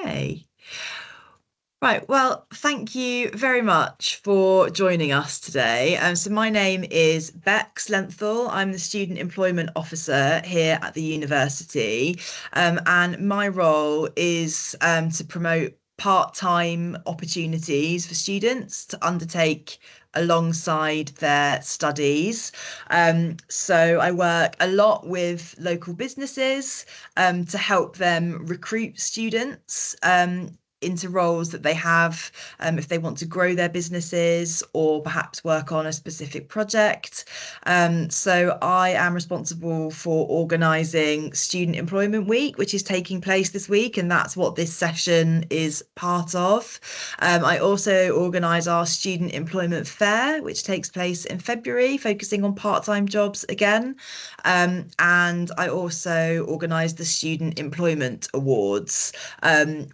Okay. Right, well, thank you very much for joining us today. So my name is Bex Lenthall. I'm the Student Employment Officer here at the university, and my role is to promote part-time opportunities for students to undertake alongside their studies. So I work a lot with local businesses to help them recruit students into roles that they have if they want to grow their businesses or perhaps work on a specific project. So I am responsible for organising Student Employment Week, which is taking place this week, and that's what this session is part of. I also organise our Student Employment Fair, which takes place in February, focusing on part-time jobs again. And I also organise the Student Employment Awards,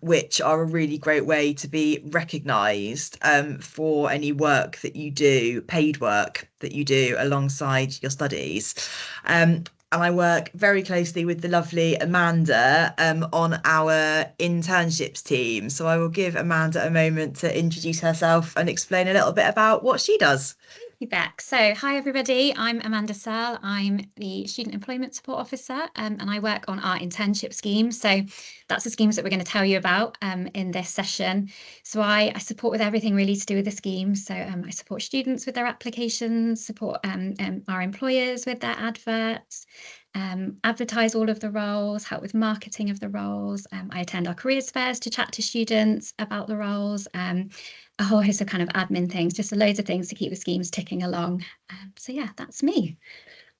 which are a really great way to be recognised for any work that you do, paid work that you do alongside your studies. And I work very closely with the lovely Amanda on our internships team. So I will give Amanda a moment to introduce herself and explain a little bit about what she does. You back. So, hi everybody, I'm Amanda Searle. I'm the Student Employment Support Officer and I work on our internship scheme. So that's the schemes that we're going to tell you about in this session. So I support with everything really to do with the scheme. So I support students with their applications, support our employers with their adverts, advertise all of the roles, help with marketing of the roles. I attend our careers fairs to chat to students about the roles. A whole host of kind of admin things, just loads of things to keep the schemes ticking along. So yeah, that's me.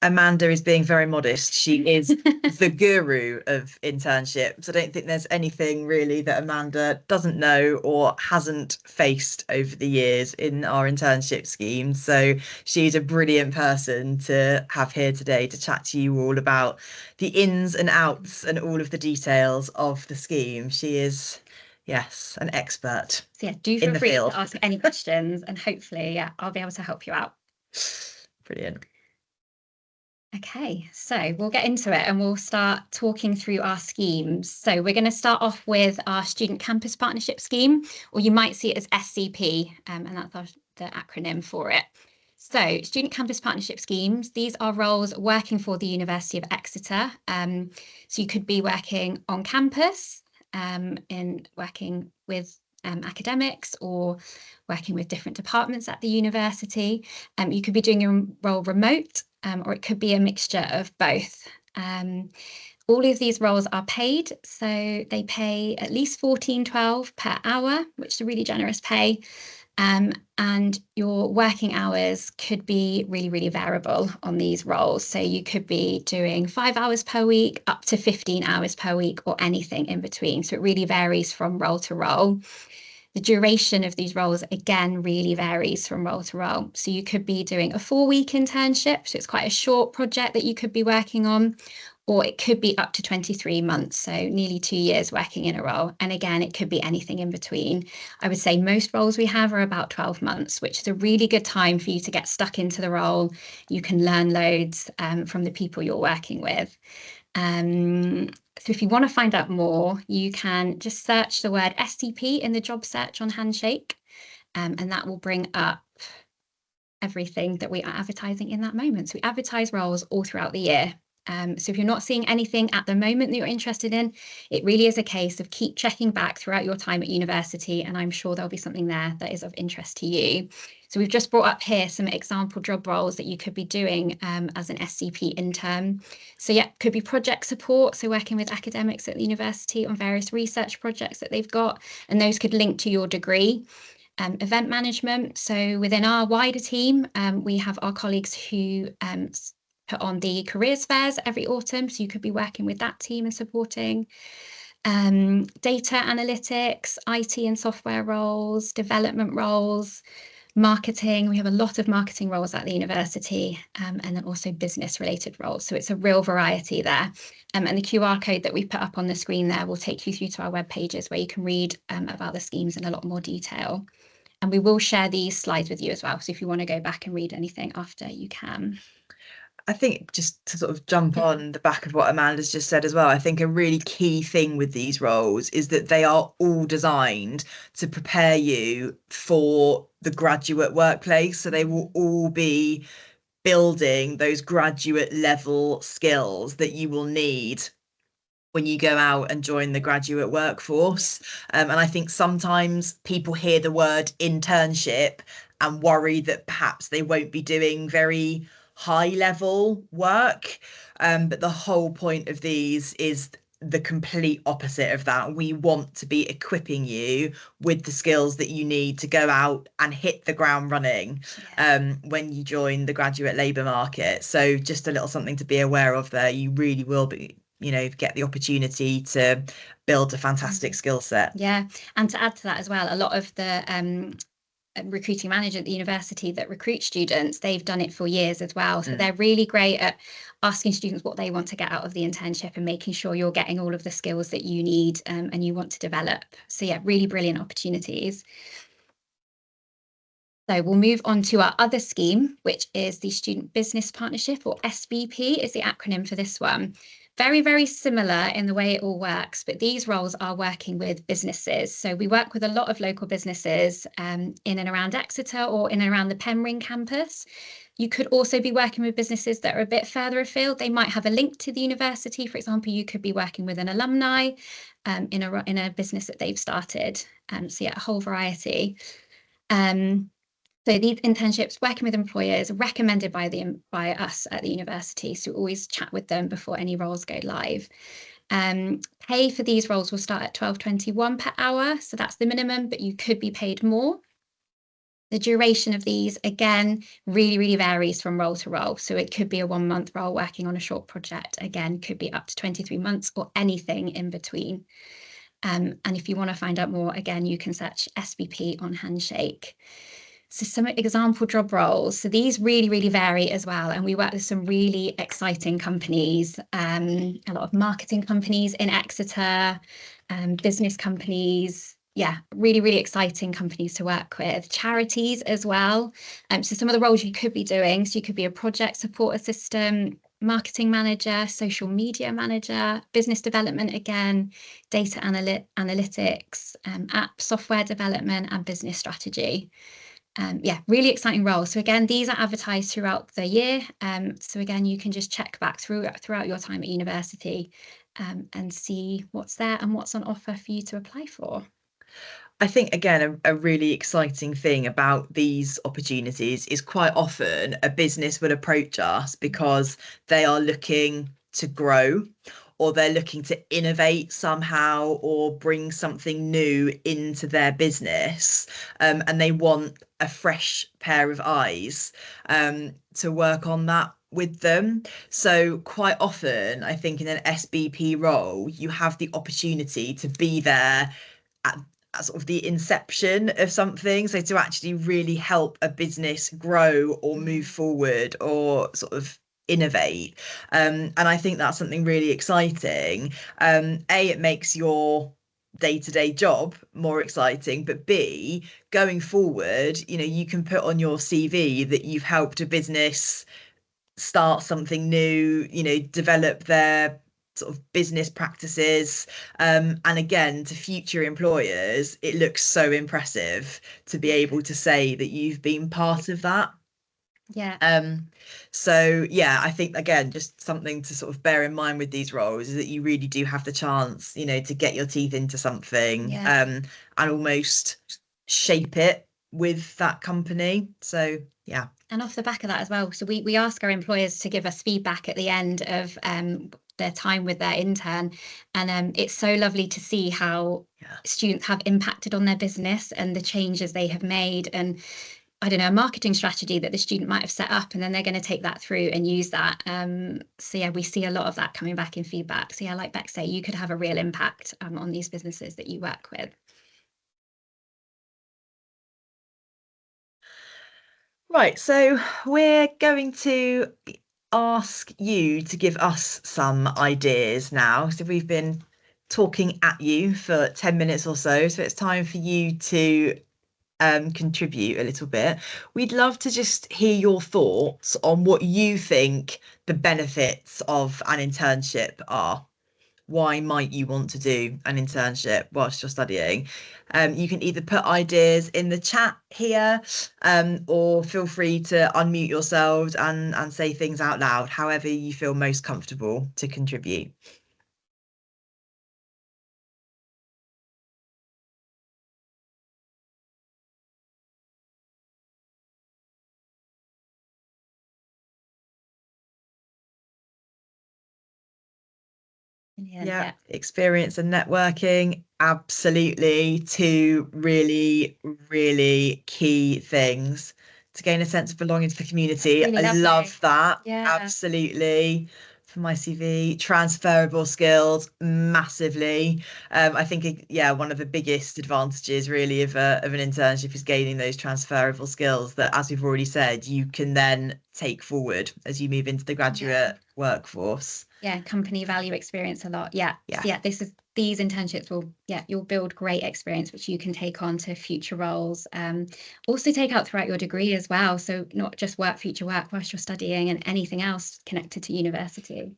Amanda is being very modest. She is the guru of internships. I don't think there's anything really that Amanda doesn't know or hasn't faced over the years in our internship scheme. So she's a brilliant person to have here today to chat to you all about the ins and outs and all of the details of the scheme. She is, yes, an expert. So yeah, do feel free to ask any questions and hopefully, yeah, I'll be able to help you out. Brilliant. Okay, so we'll get into it and we'll start talking through our schemes. So we're going to start off with our Student Campus Partnership Scheme, or you might see it as SCP, and that's the acronym for it. So Student Campus Partnership Schemes, these are roles working for the University of Exeter. So you could be working on campus, in working with academics or working with different departments at the university. You could be doing your role remote, or it could be a mixture of both. All of these roles are paid, so they pay at least $14.12 per hour, which is a really generous pay. And your working hours could be really, really variable on these roles. So you could be doing 5 hours per week, up to 15 hours per week, or anything in between. So it really varies from role to role. The duration of these roles, again, really varies from role to role. So you could be doing a 4-week internship, so it's quite a short project that you could be working on, or it could be up to 23 months, so nearly 2 years working in a role. And again, it could be anything in between. I would say most roles we have are about 12 months, which is a really good time for you to get stuck into the role. You can learn loads from the people you're working with. So if you want to find out more, you can just search the word SCP in the job search on Handshake, and that will bring up everything that we are advertising in that moment. So we advertise roles all throughout the year. So if you're not seeing anything at the moment that you're interested in, it really is a case of keep checking back throughout your time at university, and I'm sure there'll be something there that is of interest to you. So we've just brought up here some example job roles that you could be doing as an SCP intern. So yeah, could be project support, so working with academics at the university on various research projects that they've got, and those could link to your degree. Event management, so within our wider team, we have our colleagues who put on the careers fairs every autumn, so you could be working with that team and supporting. Data analytics, IT and software roles, development roles, marketing. We have a lot of marketing roles at the university, and then also business related roles. So it's a real variety there. And the QR code that we put up on the screen there will take you through to our web pages where you can read about the schemes in a lot more detail. And we will share these slides with you as well. So if you want to go back and read anything after, you can. I think just to sort of jump on the back of what Amanda's just said as well, I think a really key thing with these roles is that they are all designed to prepare you for the graduate workplace. So they will all be building those graduate level skills that you will need when you go out and join the graduate workforce. And I think sometimes people hear the word internship and worry that perhaps they won't be doing very high level work. But the whole point of these is the complete opposite of that. We want to be equipping you with the skills that you need to go out and hit the ground running when you join the graduate labour market. So just a little something to be aware of there. You really will be, get the opportunity to build a fantastic skill set. Yeah, and to add to that as well, a lot of the recruiting manager at the university that recruit students, they've done it for years as well. So they're really great at asking students what they want to get out of the internship and making sure you're getting all of the skills that you need and you want to develop. So yeah, really brilliant opportunities. So we'll move on to our other scheme, which is the Student Business Partnership, or SBP is the acronym for this one. Very, very similar in the way it all works, but these roles are working with businesses. So we work with a lot of local businesses in and around Exeter or in and around the Penryn campus. You could also be working with businesses that are a bit further afield. They might have a link to the university. For example, you could be working with an alumni in a business that they've started. So yeah, a whole variety. So these internships, working with employers, recommended by us at the university. So we always chat with them before any roles go live. Pay for these roles will start at £12.21 per hour. So that's the minimum, but you could be paid more. The duration of these, again, really, really varies from role to role. So it could be a 1 month role working on a short project. Again, could be up to 23 months or anything in between. And if you want to find out more, again, you can search SBP on Handshake. So some example job roles. So these really, really vary as well. And we work with some really exciting companies, a lot of marketing companies in Exeter, business companies. Yeah, really, really exciting companies to work with. Charities as well. So some of the roles you could be doing. So you could be a project support assistant, marketing manager, social media manager, business development again, data analytics, app software development, and business strategy. Yeah, really exciting roles. So again, these are advertised throughout the year. So again, you can just check back throughout your time at university and see what's there and what's on offer for you to apply for. I think, again, a really exciting thing about these opportunities is quite often a business will approach us because they are looking to grow or they're looking to innovate somehow or bring something new into their business. And they want a fresh pair of eyes to work on that with them. So quite often, I think in an SBP role, you have the opportunity to be there at sort of the inception of something. So to actually really help a business grow or move forward or sort of innovate. And I think that's something really exciting. It makes your day-to-day job more exciting, but B, going forward, you can put on your CV that you've helped a business start something new, develop their sort of business practices. And again, to future employers, it looks so impressive to be able to say that you've been part of that. Yeah. So yeah, I think again, just something to sort of bear in mind with these roles is that you really do have the chance, to get your teeth into something, and almost shape it with that company. So yeah. And off the back of that as well, so we ask our employers to give us feedback at the end of their time with their intern. And it's so lovely to see how students have impacted on their business and the changes they have made. And I don't know, a marketing strategy that the student might have set up, and then they're going to take that through and use that. So yeah, we see a lot of that coming back in feedback. So yeah, like Beck say, you could have a real impact on these businesses that you work with. Right, so we're going to ask you to give us some ideas now. So we've been talking at you for 10 minutes or so. So it's time for you to contribute a little bit, we'd love to just hear your thoughts on what you think the benefits of an internship are. Why might you want to do an internship whilst you're studying? You can either put ideas in the chat here, or feel free to unmute yourselves and say things out loud, however you feel most comfortable to contribute. Yeah, experience and networking, absolutely. Two really, really key things to gain a sense of belonging to the community. Really I lovely. love that. Yeah. Absolutely. For my CV, transferable skills massively. I think, yeah, one of the biggest advantages really of an internship is gaining those transferable skills that, as we've already said, you can then take forward as you move into the graduate workforce. Yeah, company value experience a lot. Yeah. Yeah. So yeah, these internships will, you'll build great experience which you can take on to future roles. Also take out throughout your degree as well. So not just future work whilst you're studying, and anything else connected to university.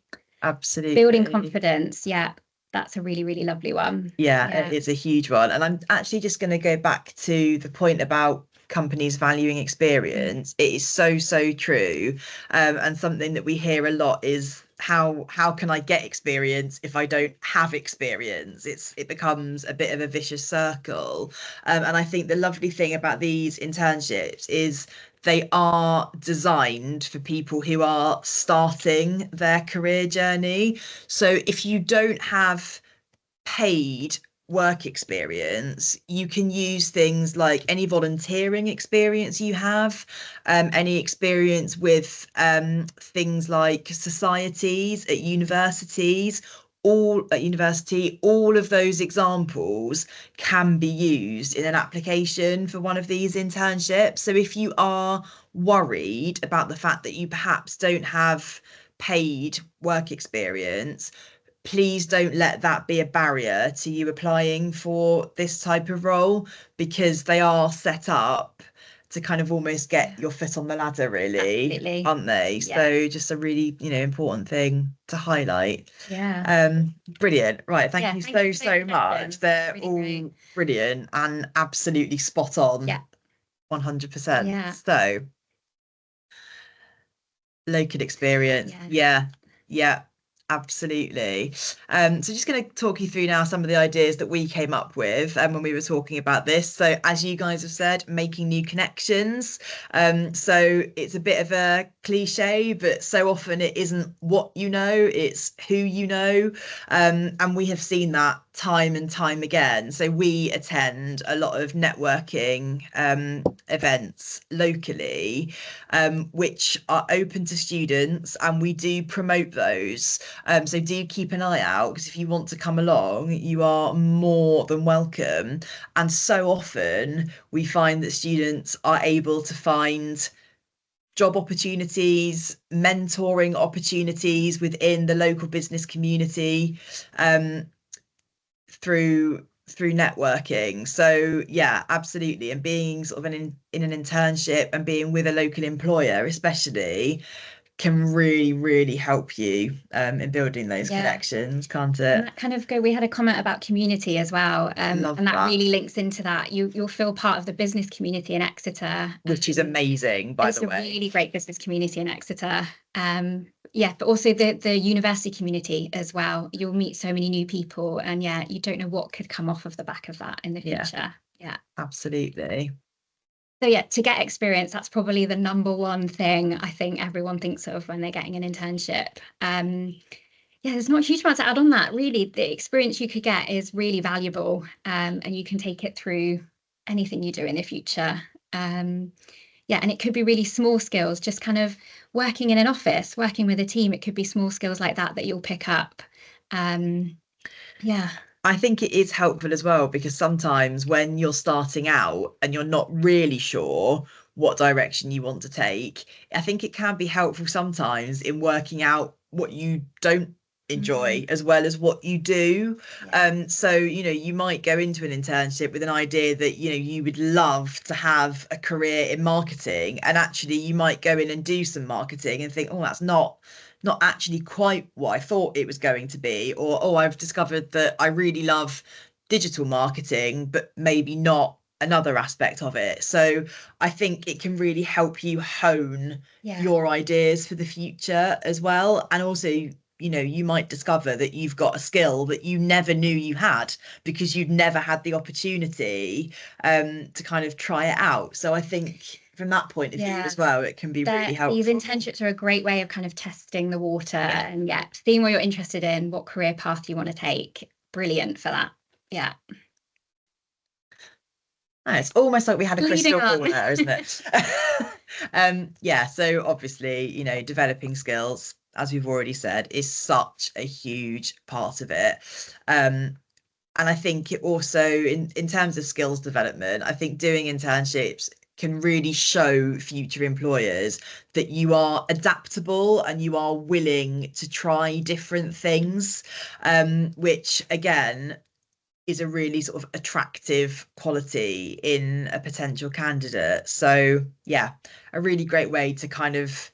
Absolutely. Building confidence. Yeah, that's a really, really lovely one. Yeah, it's a huge one. And I'm actually just going to go back to the point about companies valuing experience. It is so, so true. And something that we hear a lot is how can I get experience if I don't have experience? It becomes a bit of a vicious circle. And I think the lovely thing about these internships is they are designed for people who are starting their career journey. So if you don't have paid work experience, you can use things like any volunteering experience you have, any experience with things like societies at universities. All of those examples can be used in an application for one of these internships. So if you are worried about the fact that you perhaps don't have paid work experience, please don't let that be a barrier to you applying for this type of role, because they are set up to kind of almost get your foot on the ladder, really. Absolutely. Aren't they? Yeah. So just a really, important thing to highlight. Yeah. Brilliant. Right. Thank you thank you so much. They're really all great. brilliant and absolutely spot on. Yeah. 100%. Yeah. So local experience. Yeah, absolutely. So just going to talk you through now some of the ideas that we came up with when we were talking about this. So as you guys have said, making new connections. So it's a bit of a cliche, but so often it isn't what you know, it's who you know. And we have seen that time and time again. So we attend a lot of networking events locally, which are open to students, and we do promote those. So do keep an eye out, because if you want to come along, you are more than welcome. And so often we find that students are able to find job opportunities, mentoring opportunities within the local business community, through networking. So yeah, absolutely. And being sort of in an internship and being with a local employer especially can really, really help you in building those connections, can't And it? that kind of we had a comment about community as well, and that really links into that. You'll feel part of the business community in Exeter, which is amazing, by the way. It's a really great business community in Exeter. But also the university community as well. You'll meet so many new people, and you don't know what could come off of the back of that in the future. Yeah, absolutely. So to get experience, that's probably the number one thing I think everyone thinks of when they're getting an internship. There's not a huge amount to add on that. Really, the experience you could get is really valuable, and you can take it through anything you do in the future. And it could be really small skills, just kind of working in an office, working with a team. It could be small skills like that you'll pick up. I think it is helpful as well, because sometimes when you're starting out and you're not really sure what direction you want to take, I think it can be helpful sometimes in working out what you don't enjoy as well as what you do. So, you might go into an internship with an idea that, you would love to have a career in marketing, and actually you might go in and do some marketing and think, oh, that's not actually quite what I thought it was going to be, or oh, I've discovered that I really love digital marketing, but maybe not another aspect of it. So I think it can really help you hone your ideas for the future as well. And also, you might discover that you've got a skill that you never knew you had because you'd never had the opportunity to kind of try it out. So I think from that point of view as well, it can be really helpful. These internships are a great way of kind of testing the water and seeing what you're interested in, what career path you want to take. Brilliant for that. Yeah. It's almost like we had a crystal ball there, isn't it? So obviously, developing skills, as we've already said, is such a huge part of it. And I think it also, in terms of skills development, I think doing internships can really show future employers that you are adaptable and you are willing to try different things, which again is a really sort of attractive quality in a potential candidate. So yeah, a really great way to kind of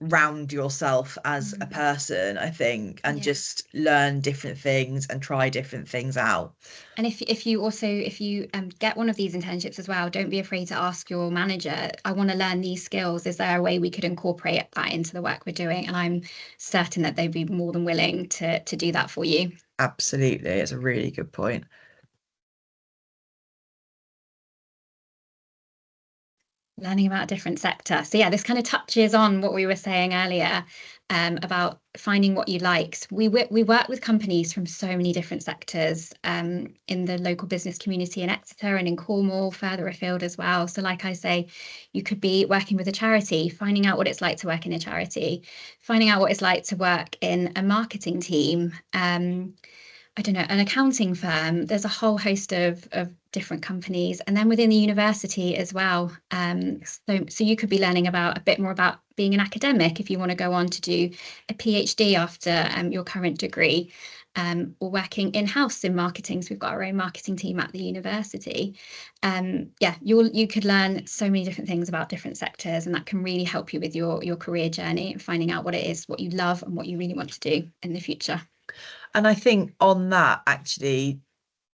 round yourself as a person, I think, and just learn different things and try different things out. And if you get one of these internships as well, don't be afraid to ask your manager, I want to learn these skills. Is there a way we could incorporate that into the work we're doing? And I'm certain that they'd be more than willing to do that for you. Absolutely. It's a really good point. Learning about a different sector. So yeah, this kind of touches on what we were saying earlier about finding what you like. We work with companies from so many different sectors in the local business community in Exeter and in Cornwall, further afield as well. So like I say, you could be working with a charity, finding out what it's like to work in a charity, finding out what it's like to work in a marketing team, I don't know, an accounting firm. There's a whole host of different companies, and then within the university as well. So you could be learning about a bit more about being an academic if you want to go on to do a PhD after your current degree, or working in-house in marketing. So we've got our own marketing team at the university. You could learn so many different things about different sectors, and that can really help you with your career journey and finding out what it is, what you love and what you really want to do in the future. And I think on that, actually,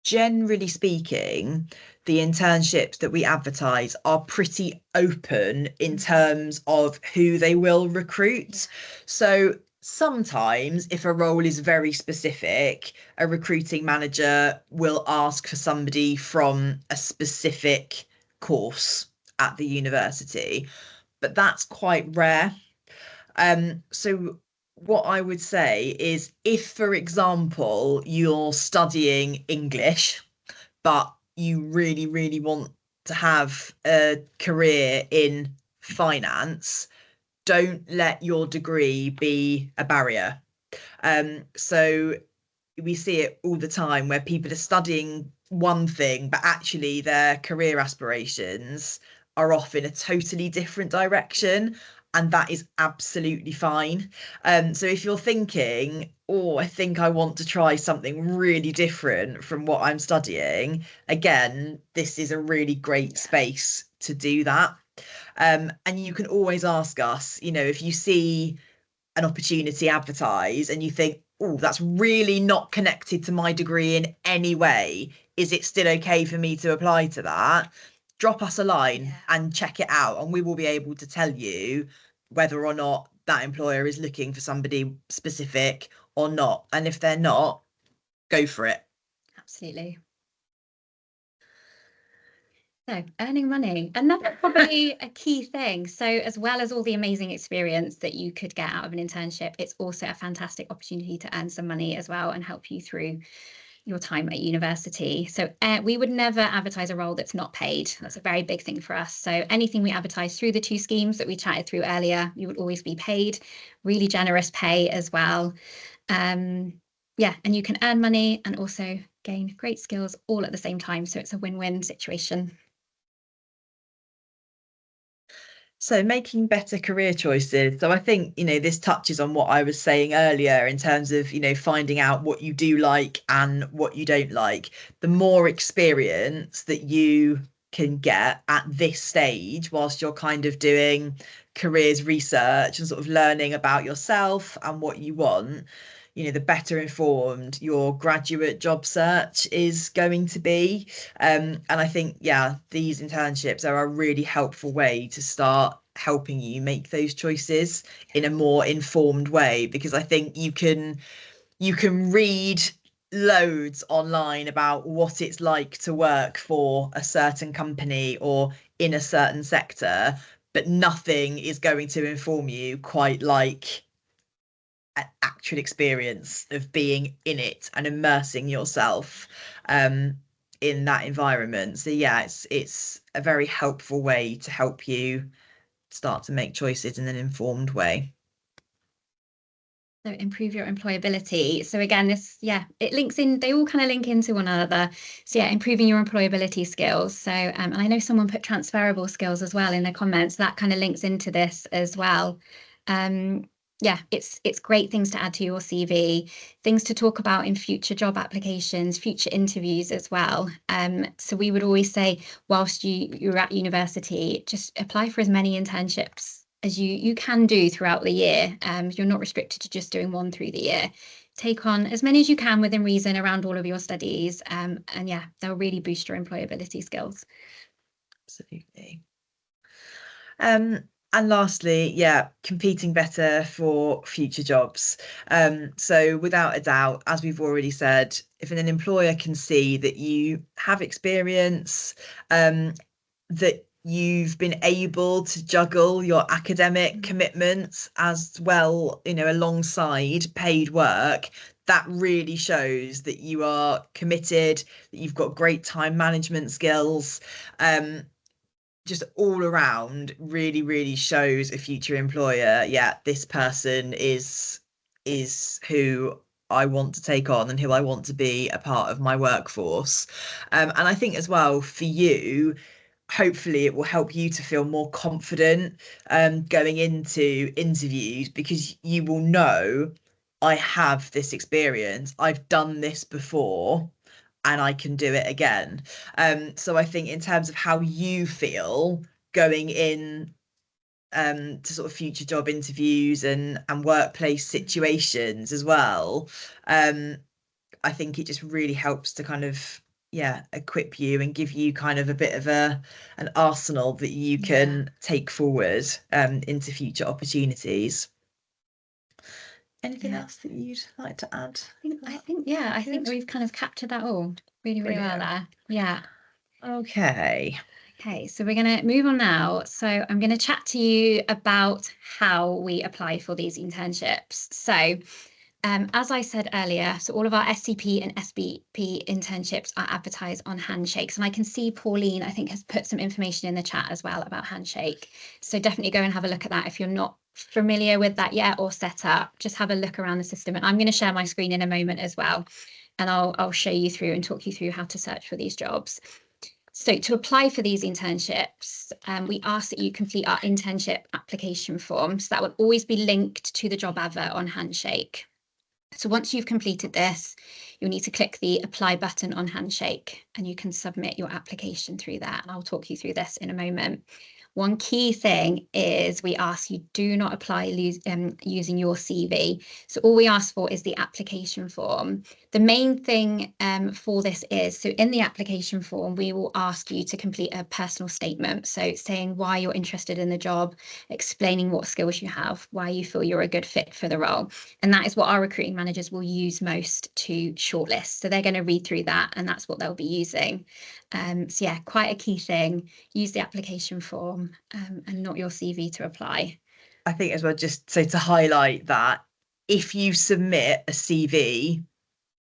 generally speaking, the internships that we advertise are pretty open in terms of who they will recruit. So sometimes, if a role is very specific, a recruiting manager will ask for somebody from a specific course at the university, but that's quite rare. So what I would say is if, for example, you're studying English, but you really, really want to have a career in finance, don't let your degree be a barrier. So we see it all the time where people are studying one thing, but actually their career aspirations are off in a totally different direction. And that is absolutely fine. So if you're thinking, oh, I think I want to try something really different from what I'm studying, again, this is a really great space to do that. And you can always ask us, if you see an opportunity advertised and you think, oh, that's really not connected to my degree in any way, is it still okay for me to apply to that? Drop us a line and check it out, and we will be able to tell you whether or not that employer is looking for somebody specific or not. And if they're not, go for it. Absolutely. So earning money, and that's probably a key thing. So as well as all the amazing experience that you could get out of an internship, it's also a fantastic opportunity to earn some money as well and help you through your time at university. So we would never advertise a role that's not paid. That's a very big thing for us. So anything we advertise through the two schemes that we chatted through earlier, you would always be paid, really generous pay as well. And you can earn money and also gain great skills all at the same time. So it's a win-win situation. So making better career choices. So I think, this touches on what I was saying earlier in terms of, finding out what you do like and what you don't like. The more experience that you can get at this stage whilst you're kind of doing careers research and sort of learning about yourself and what you want, the better informed your graduate job search is going to be. And I think, yeah, these internships are a really helpful way to start helping you make those choices in a more informed way, because I think you can read loads online about what it's like to work for a certain company or in a certain sector, but nothing is going to inform you quite like an actual experience of being in it and immersing yourself in that environment. So yeah, it's a very helpful way to help you start to make choices in an informed way. So improve your employability. So again, it links in, they all kind of link into one another. So yeah, improving your employability skills. So, and I know someone put transferable skills as well in the comments. That kind of links into this as well. Yeah, it's great things to add to your CV, things to talk about in future job applications, future interviews as well. So we would always say, whilst you're at university, just apply for as many internships as you can do throughout the year. You're not restricted to just doing one through the year. Take on as many as you can within reason around all of your studies. And yeah, they'll really boost your employability skills. Absolutely. And lastly, yeah, competing better for future jobs. So without a doubt, as we've already said, if an employer can see that you have experience, that you've been able to juggle your academic commitments as well, alongside paid work, that really shows that you are committed, that you've got great time management skills. Just all around really, really shows a future employer, yeah, this person is who I want to take on and who I want to be a part of my workforce. And I think as well for you, hopefully it will help you to feel more confident going into interviews, because you will know, I have this experience, I've done this before, and I can do it again. So I think in terms of how you feel going in to sort of future job interviews and workplace situations as well, I think it just really helps to kind of, yeah, equip you and give you kind of a bit of an arsenal that you can take forward into future opportunities. Anything else that you'd like to add? I think that we've kind of captured that all really, really well there. Yeah. Okay. Okay, so we're going to move on now. So I'm going to chat to you about how we apply for these internships. So as I said earlier, so all of our SCP and SBP internships are advertised on Handshakes. And I can see Pauline, I think, has put some information in the chat as well about Handshake. So definitely go and have a look at that if you're not familiar with that yet or set up. Just have a look around the system. And I'm going to share my screen in a moment as well. And I'll show you through and talk you through how to search for these jobs. So to apply for these internships, we ask that you complete our internship application form. So that will always be linked to the job advert on Handshake. So once you've completed this, you'll need to click the apply button on Handshake and you can submit your application through that. And I'll talk you through this in a moment. One key thing is we ask you do not apply using your CV. So all we ask for is the application form. The main thing for this is, so in the application form, we will ask you to complete a personal statement. So saying why you're interested in the job, explaining what skills you have, why you feel you're a good fit for the role. And that is what our recruiting managers will use most to shortlist. So they're going to read through that and that's what they'll be using. So yeah, quite a key thing. Use the application form and not your CV to apply. I think as well, just so to highlight that, if you submit a CV,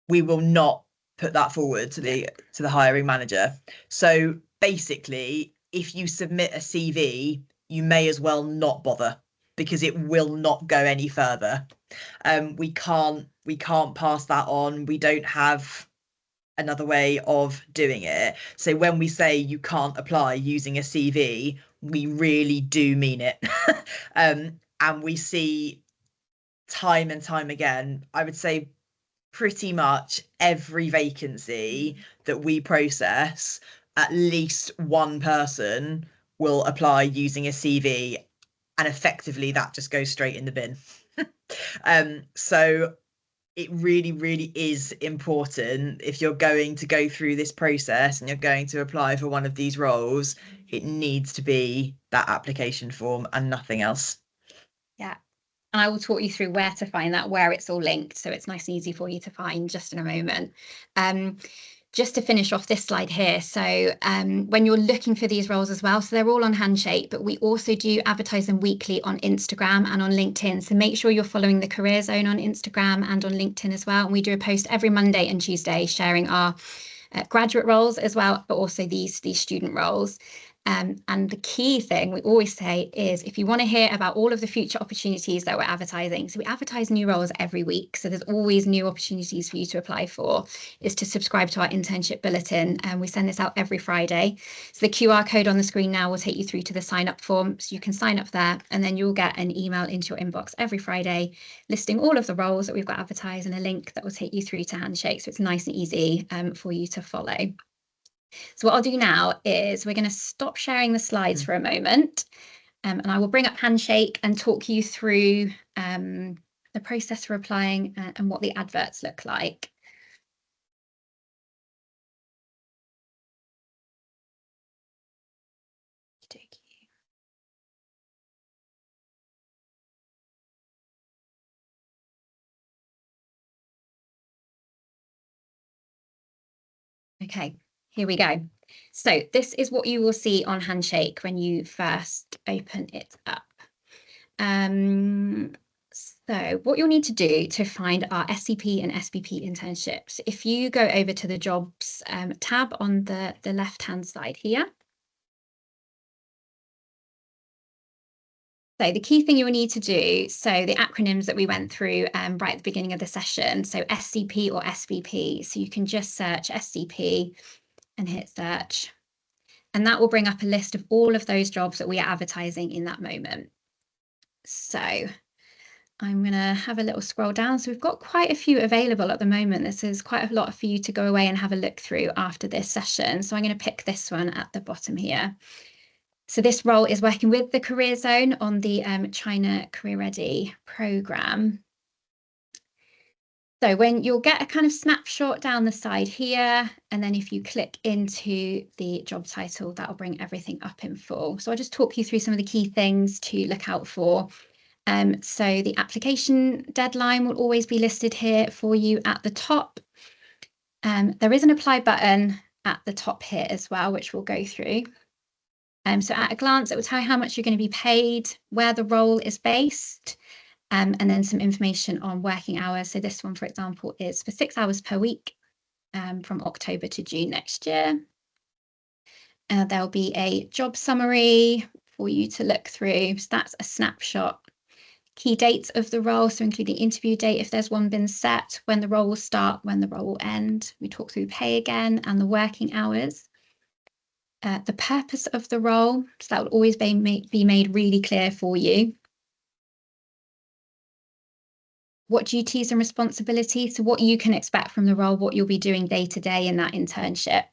we will not put that forward to the hiring manager. So basically, if you submit a CV, you may as well not bother, because it will not go any further. We can't pass that on. We don't have another way of doing it. So when we say you can't apply using a CV, we really do mean it. And we see time and time again, I would say pretty much every vacancy that we process, at least one person will apply using a CV, and effectively that just goes straight in the bin. So it really, really is important, if you're going to go through this process and you're going to apply for one of these roles, it needs to be that application form and nothing else. Yeah. And I will talk you through where to find that, where it's all linked, so it's nice and easy for you to find just in a moment. Just to finish off this slide here, so when you're looking for these roles as well, so they're all on Handshake, but we also do advertise them weekly on Instagram and on LinkedIn. So make sure you're following the Career Zone on Instagram and on LinkedIn as well. And we do a post every Monday and Tuesday sharing our graduate roles as well, but also these student roles. And the key thing we always say is, if you want to hear about all of the future opportunities that we're advertising, so we advertise new roles every week, so there's always new opportunities for you to apply for, is to subscribe to our internship bulletin. And we send this out every Friday. So the QR code on the screen now will take you through to the sign up form. So you can sign up there, and then you'll get an email into your inbox every Friday listing all of the roles that we've got advertised and a link that will take you through to Handshake. So it's nice and easy for you to follow. So what I'll do now is we're going to stop sharing the slides for a moment, and I will bring up Handshake and talk you through the process for applying and what the adverts look like. Okay, here we go. So this is what you will see on Handshake when you first open it up. So what you'll need to do to find our SCP and SBP internships, if you go over to the jobs tab on the left-hand side here. So the key thing you will need to do, so the acronyms that we went through right at the beginning of the session, so SCP or SVP, so you can just search SCP and hit search. And that will bring up a list of all of those jobs that we are advertising in that moment. So I'm going to have a little scroll down. So we've got quite a few available at the moment. This is quite a lot for you to go away and have a look through after this session. So I'm going to pick this one at the bottom here. So this role is working with the Career Zone on the China Career Ready programme. So when you'll get a kind of snapshot down the side here, and then if you click into the job title, that'll bring everything up in full. So I'll just talk you through some of the key things to look out for. So the application deadline will always be listed here for you at the top. There is an apply button at the top here as well, which we'll go through. So at a glance, it will tell you how much you're going to be paid, where the role is based, and then some information on working hours. So this one, for example, is for 6 hours per week from October to June next year. There'll be a job summary for you to look through. So that's a snapshot. Key dates of the role, so including interview date, if there's one been set, when the role will start, when the role will end. We talk through pay again and the working hours. The purpose of the role, so that will always be made really clear for you. What duties and responsibilities, so what you can expect from the role, what you'll be doing day to day in that internship.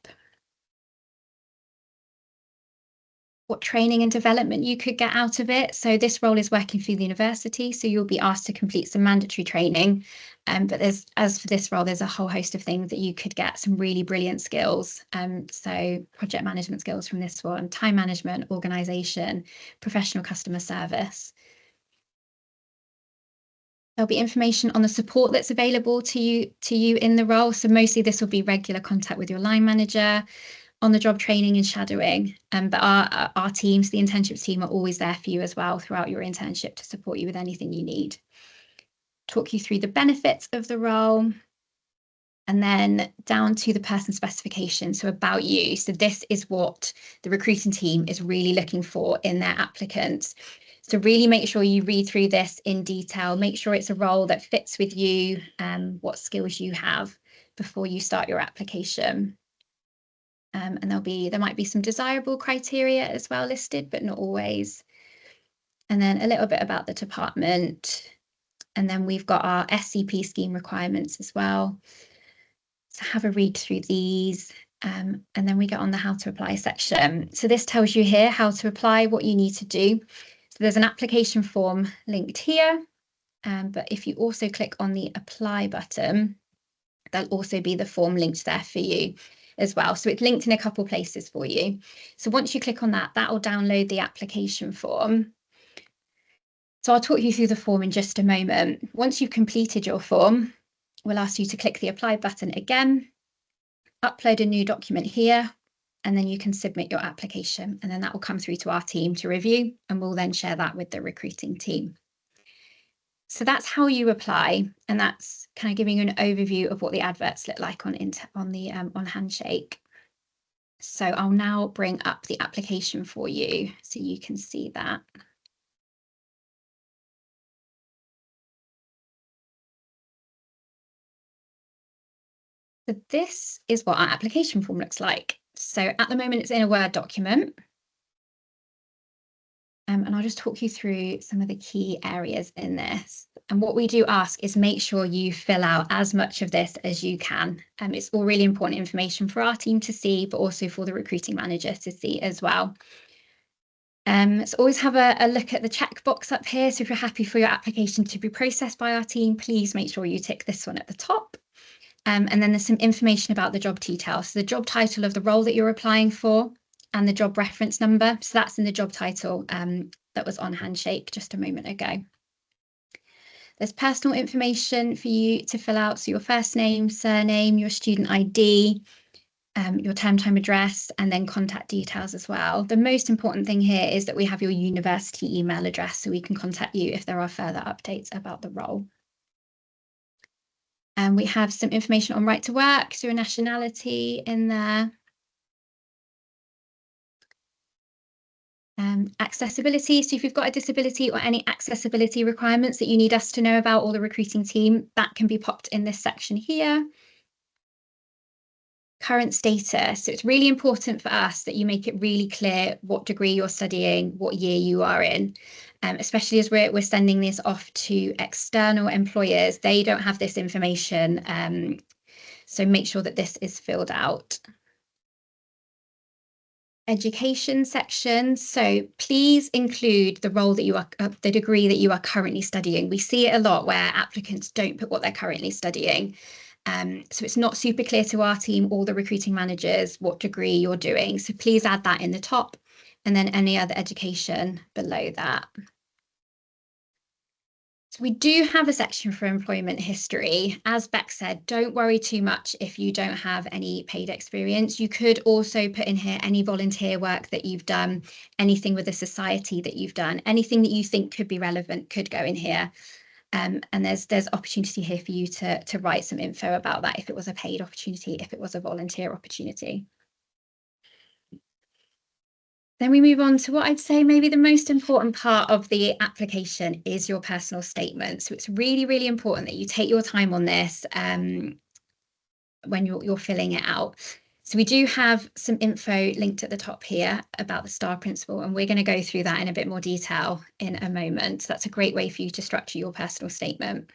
What training and development you could get out of it. So this role is working through the university, so you'll be asked to complete some mandatory training. But as for this role, there's a whole host of things that you could get some really brilliant skills. So project management skills from this one, time management, organisation, professional customer service. There'll be information on the support that's available to you in the role. So mostly this will be regular contact with your line manager, on the job training and shadowing. But our teams, the internships team, are always there for you as well throughout your internship to support you with anything you need. Talk you through the benefits of the role. And then down to the person specification, so about you. So this is what the recruiting team is really looking for in their applicants. So really make sure you read through this in detail, make sure it's a role that fits with you and what skills you have before you start your application. And there might be some desirable criteria as well listed, but not always. And then a little bit about the department. And then we've got our SCP scheme requirements as well. So have a read through these. And then we get on the how to apply section. So this tells you here how to apply, what you need to do. So there's an application form linked here. But if you also click on the apply button, there'll also be the form linked there for you as well. So it's linked in a couple places for you. So once you click on that, that will download the application form. So I'll talk you through the form in just a moment. Once you've completed your form, we'll ask you to click the apply button again, upload a new document here, and then you can submit your application. And then that will come through to our team to review, and we'll then share that with the recruiting team. So that's how you apply, and that's kind of giving you an overview of what the adverts look like on Handshake. So I'll now bring up the application for you so you can see that. So this is what our application form looks like. So at the moment, it's in a Word document. And I'll just talk you through some of the key areas in this. And what we do ask is make sure you fill out as much of this as you can. It's all really important information for our team to see, but also for the recruiting manager to see as well. So always have a look at the checkbox up here. So if you're happy for your application to be processed by our team, please make sure you tick this one at the top. And then there's some information about the job details. So the job title of the role that you're applying for and the job reference number. So that's in the job title that was on Handshake just a moment ago. There's personal information for you to fill out. So your first name, surname, your student ID, your term time address, and then contact details as well. The most important thing here is that we have your university email address so we can contact you if there are further updates about the role. And we have some information on right to work, so your nationality in there. Accessibility, so if you've got a disability or any accessibility requirements that you need us to know about, or the recruiting team, that can be popped in this section here. Current status, so it's really important for us that you make it really clear what degree you're studying, what year you are in, especially as we're sending this off to external employers. They don't have this information, so make sure that this is filled out. Education section, so please include the role that you are, the degree that you are currently studying. We see it a lot where applicants don't put what they're currently studying. So it's not super clear to our team or the recruiting managers what degree you're doing. So please add that in the top, and then any other education below that. So we do have a section for employment history. As Beck said, don't worry too much if you don't have any paid experience. You could also put in here any volunteer work that you've done, anything with a society that you've done, anything that you think could be relevant could go in here. And there's opportunity here for you to write some info about that, if it was a paid opportunity, if it was a volunteer opportunity. Then we move on to what I'd say maybe the most important part of the application is your personal statement. So it's really, really important that you take your time on this when you're filling it out. So we do have some info linked at the top here about the STAR principle, and we're going to go through that in a bit more detail in a moment. So that's a great way for you to structure your personal statement.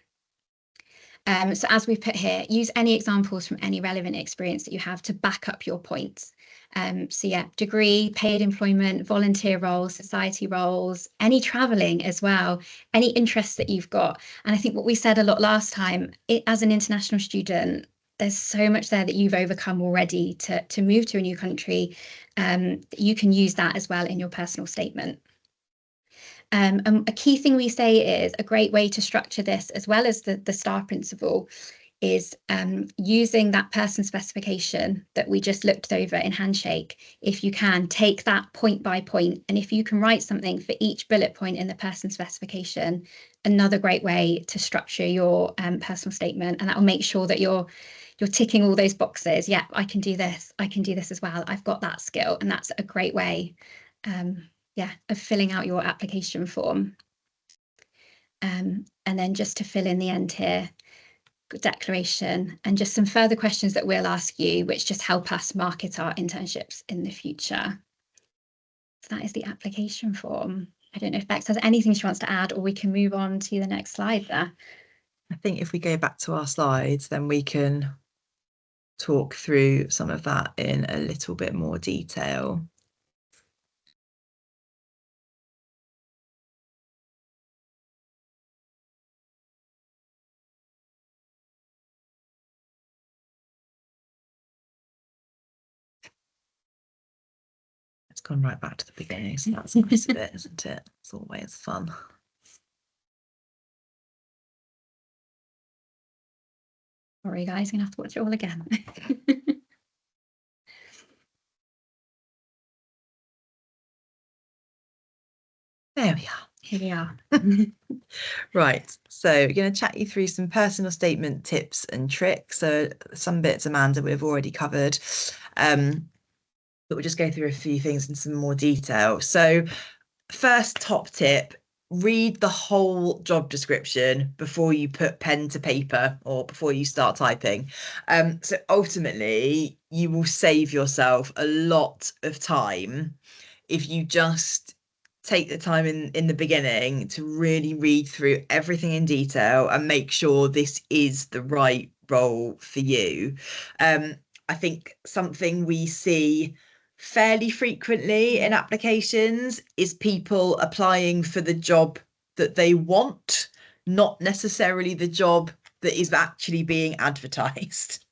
So as we put here, use any examples from any relevant experience that you have to back up your points. So yeah, degree, paid employment, volunteer roles, society roles, any traveling as well, any interests that you've got. And I think what we said a lot last time, as an international student, there's so much there that you've overcome already to move to a new country. You can use that as well in your personal statement. And a key thing we say is a great way to structure this, as well as the STAR principle, is using that person specification that we just looked over in Handshake. If you can, take that point by point, and if you can write something for each bullet point in the person specification, another great way to structure your personal statement, and that will make sure that you're ticking all those boxes. Yeah, I can do this as well. I've got that skill, and that's a great way of filling out your application form. And then just to fill in the end here, declaration, and just some further questions that we'll ask you, which just help us market our internships in the future. So that is the application form. I don't know if Bex has anything she wants to add, or we can move on to the next slide there. I think if we go back to our slides, then we can talk through some of that in a little bit more detail. It's gone right back to the beginning, so that's a nice bit, isn't it? It's always fun. Sorry, guys, you're gonna have to watch it all again. There we are. Here we are. Right, so we're going to chat you through some personal statement tips and tricks. So some bits, Amanda, we've already covered, but we'll just go through a few things in some more detail. So first top tip, read the whole job description before you put pen to paper or before you start typing. So ultimately, you will save yourself a lot of time if you just take the time in the beginning to really read through everything in detail and make sure this is the right role for you. I think something we see fairly frequently in applications is people applying for the job that they want, not necessarily the job that is actually being advertised.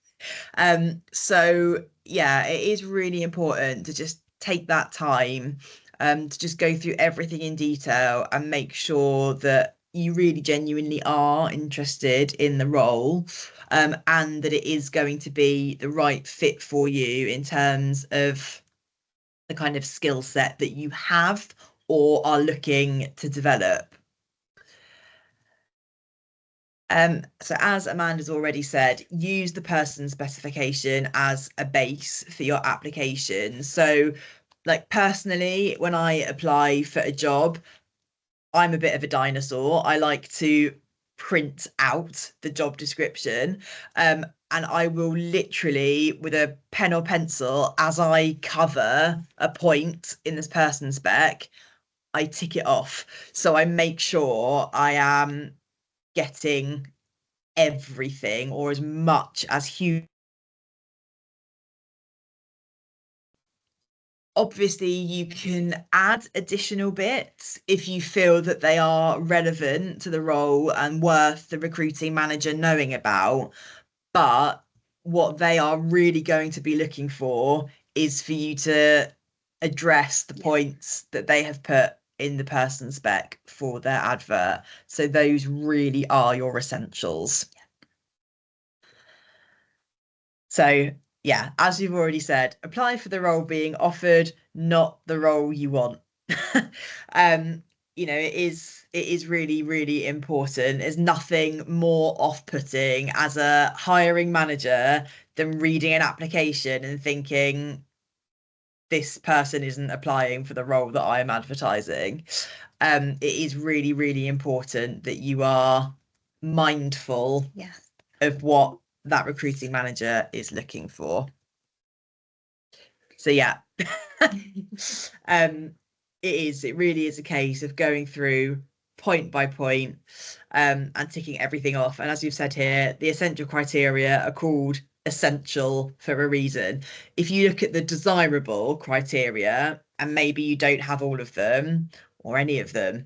So yeah, it is really important to just take that time to just go through everything in detail and make sure that you really genuinely are interested in the role, and that it is going to be the right fit for you in terms of the kind of skill set that you have or are looking to develop. So as Amanda's already said, use the person specification as a base for your application. So like personally, when I apply for a job, I'm a bit of a dinosaur. I like to print out the job description. And I will literally, with a pen or pencil, as I cover a point in this person spec, I tick it off. So I make sure I am getting everything or as much as human. Obviously, you can add additional bits if you feel that they are relevant to the role and worth the recruiting manager knowing about. But what they are really going to be looking for is for you to address the points that they have put in the person spec for their advert. So those really are your essentials. So yeah, as you've already said, apply for the role being offered, not the role you want. It is really, really important. There's nothing more off-putting as a hiring manager than reading an application and thinking this person isn't applying for the role that I am advertising. It is really, really important that you are mindful of what that recruiting manager is looking for. So yeah, it really is a case of going through point by point, and ticking everything off. And as you've said here, the essential criteria are called essential for a reason. If you look at the desirable criteria and maybe you don't have all of them or any of them,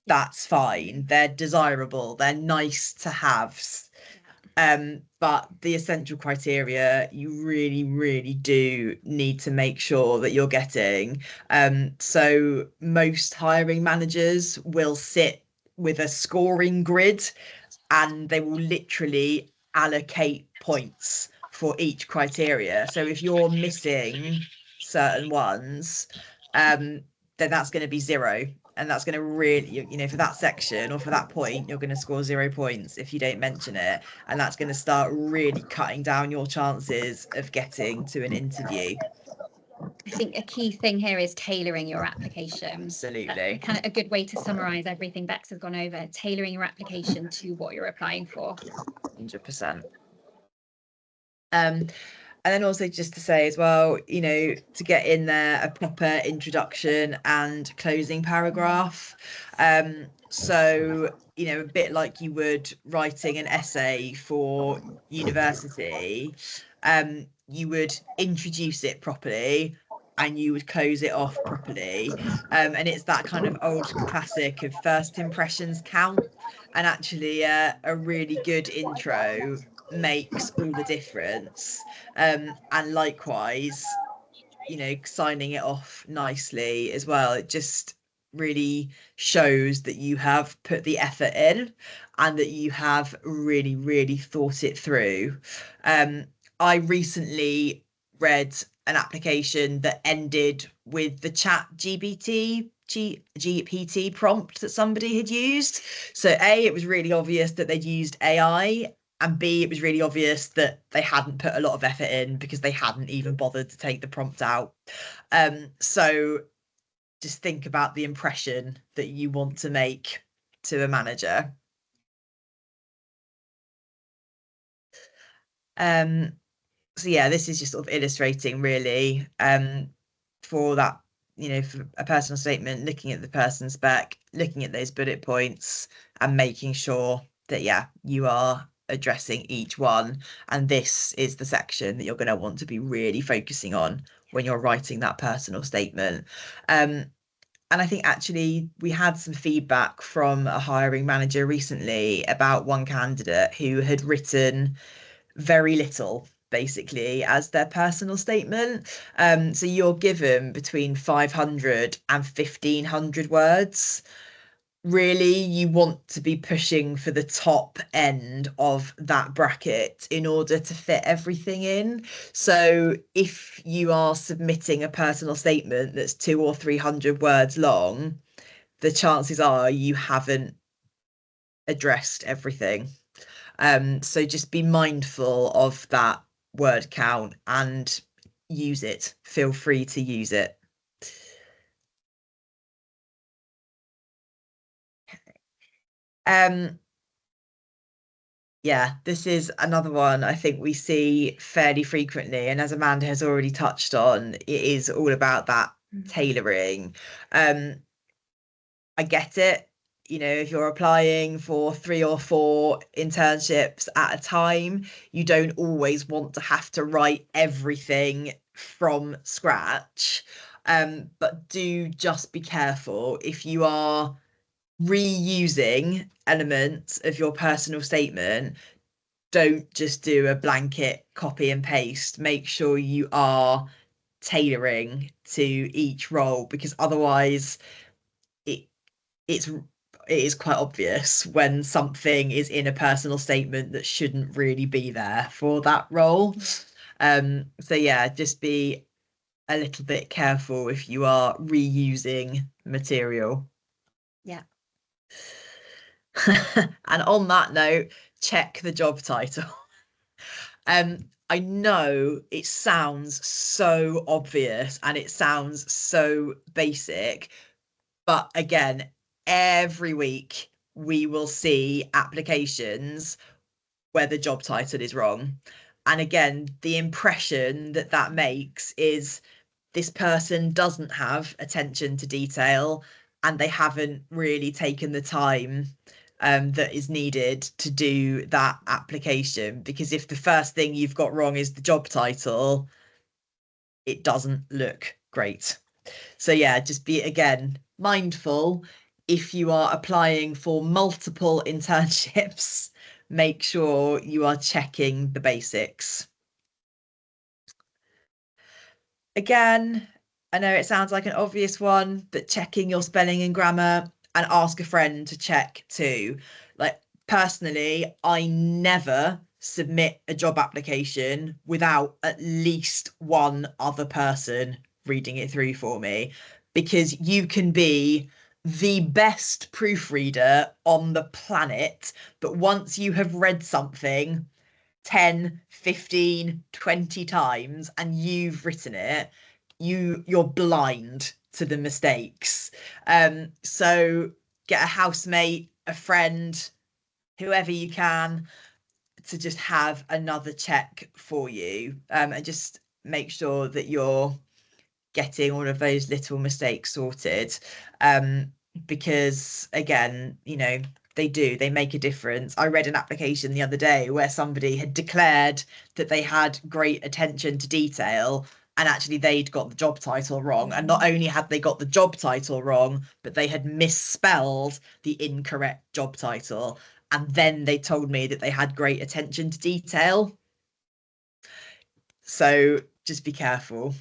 that's fine. They're desirable, they're nice to haves. But the essential criteria, you really, really do need to make sure that you're getting. So most hiring managers will sit with a scoring grid and they will literally allocate points for each criteria. So if you're missing certain ones, then that's going to be 0. And that's going to really, for that section or for that point, you're going to score 0 points if you don't mention it. And that's going to start really cutting down your chances of getting to an interview. I think a key thing here is tailoring your application. Absolutely. Kind of a good way to summarize everything Bex has gone over, tailoring your application to what you're applying for. 100%. And then also just to say as well, to get in there a proper introduction and closing paragraph. So, a bit like you would writing an essay for university, you would introduce it properly and you would close it off properly. And it's that kind of old classic of first impressions count. And actually, a really good intro makes all the difference. And likewise, signing it off nicely as well. It just really shows that you have put the effort in and that you have really, really thought it through. I recently read an application that ended with the GPT prompt that somebody had used. So A, it was really obvious that they'd used AI, and B, it was really obvious that they hadn't put a lot of effort in because they hadn't even bothered to take the prompt out. So just think about the impression that you want to make to a manager. So yeah, this is just sort of illustrating really for that, for a personal statement, looking at the person spec, looking at those bullet points and making sure that, yeah, you are addressing each one. And this is the section that you're going to want to be really focusing on when you're writing that personal statement. And I think actually we had some feedback from a hiring manager recently about one candidate who had written very little basically as their personal statement. So you're given between 500 and 1500 words. Really, you want to be pushing for the top end of that bracket in order to fit everything in. So if you are submitting a personal statement that's 200 or 300 words long, the chances are you haven't addressed everything. So just be mindful of that word count and use it. Feel free to use it. Um, yeah, this is another one I think we see fairly frequently. And as Amanda has already touched on, it is all about that tailoring. I get it. If you're applying for 3 or 4 internships at a time, you don't always want to have to write everything from scratch. But do just be careful if you are reusing elements of your personal statement. Don't just do a blanket copy and paste. Make sure you are tailoring to each role, because otherwise it it is quite obvious when something is in a personal statement that shouldn't really be there for that role. So yeah, just be a little bit careful if you are reusing material. Yeah. And on that note, check the job title. I know it sounds so obvious and it sounds so basic, but again, every week we will see applications where the job title is wrong. And again, the impression that that makes is this person doesn't have attention to detail and they haven't really taken the time that is needed to do that application. Because if the first thing you've got wrong is the job title, it doesn't look great. So yeah, just be, again, mindful if you are applying for multiple internships, make sure you are checking the basics. Again, I know it sounds like an obvious one, but checking your spelling and grammar, and ask a friend to check too. Like personally, I never submit a job application without at least one other person reading it through for me, because you can be the best proofreader on the planet, but once you have read something 10, 15, 20 times and you've written it, you're blind to the mistakes. So get a housemate, a friend, whoever you can, to just have another check for you, and just make sure that you're getting all of those little mistakes sorted. Because again, they make a difference. I read an application the other day where somebody had declared that they had great attention to detail, and actually they'd got the job title wrong. And not only had they got the job title wrong, but they had misspelled the incorrect job title. And then they told me that they had great attention to detail. So just be careful.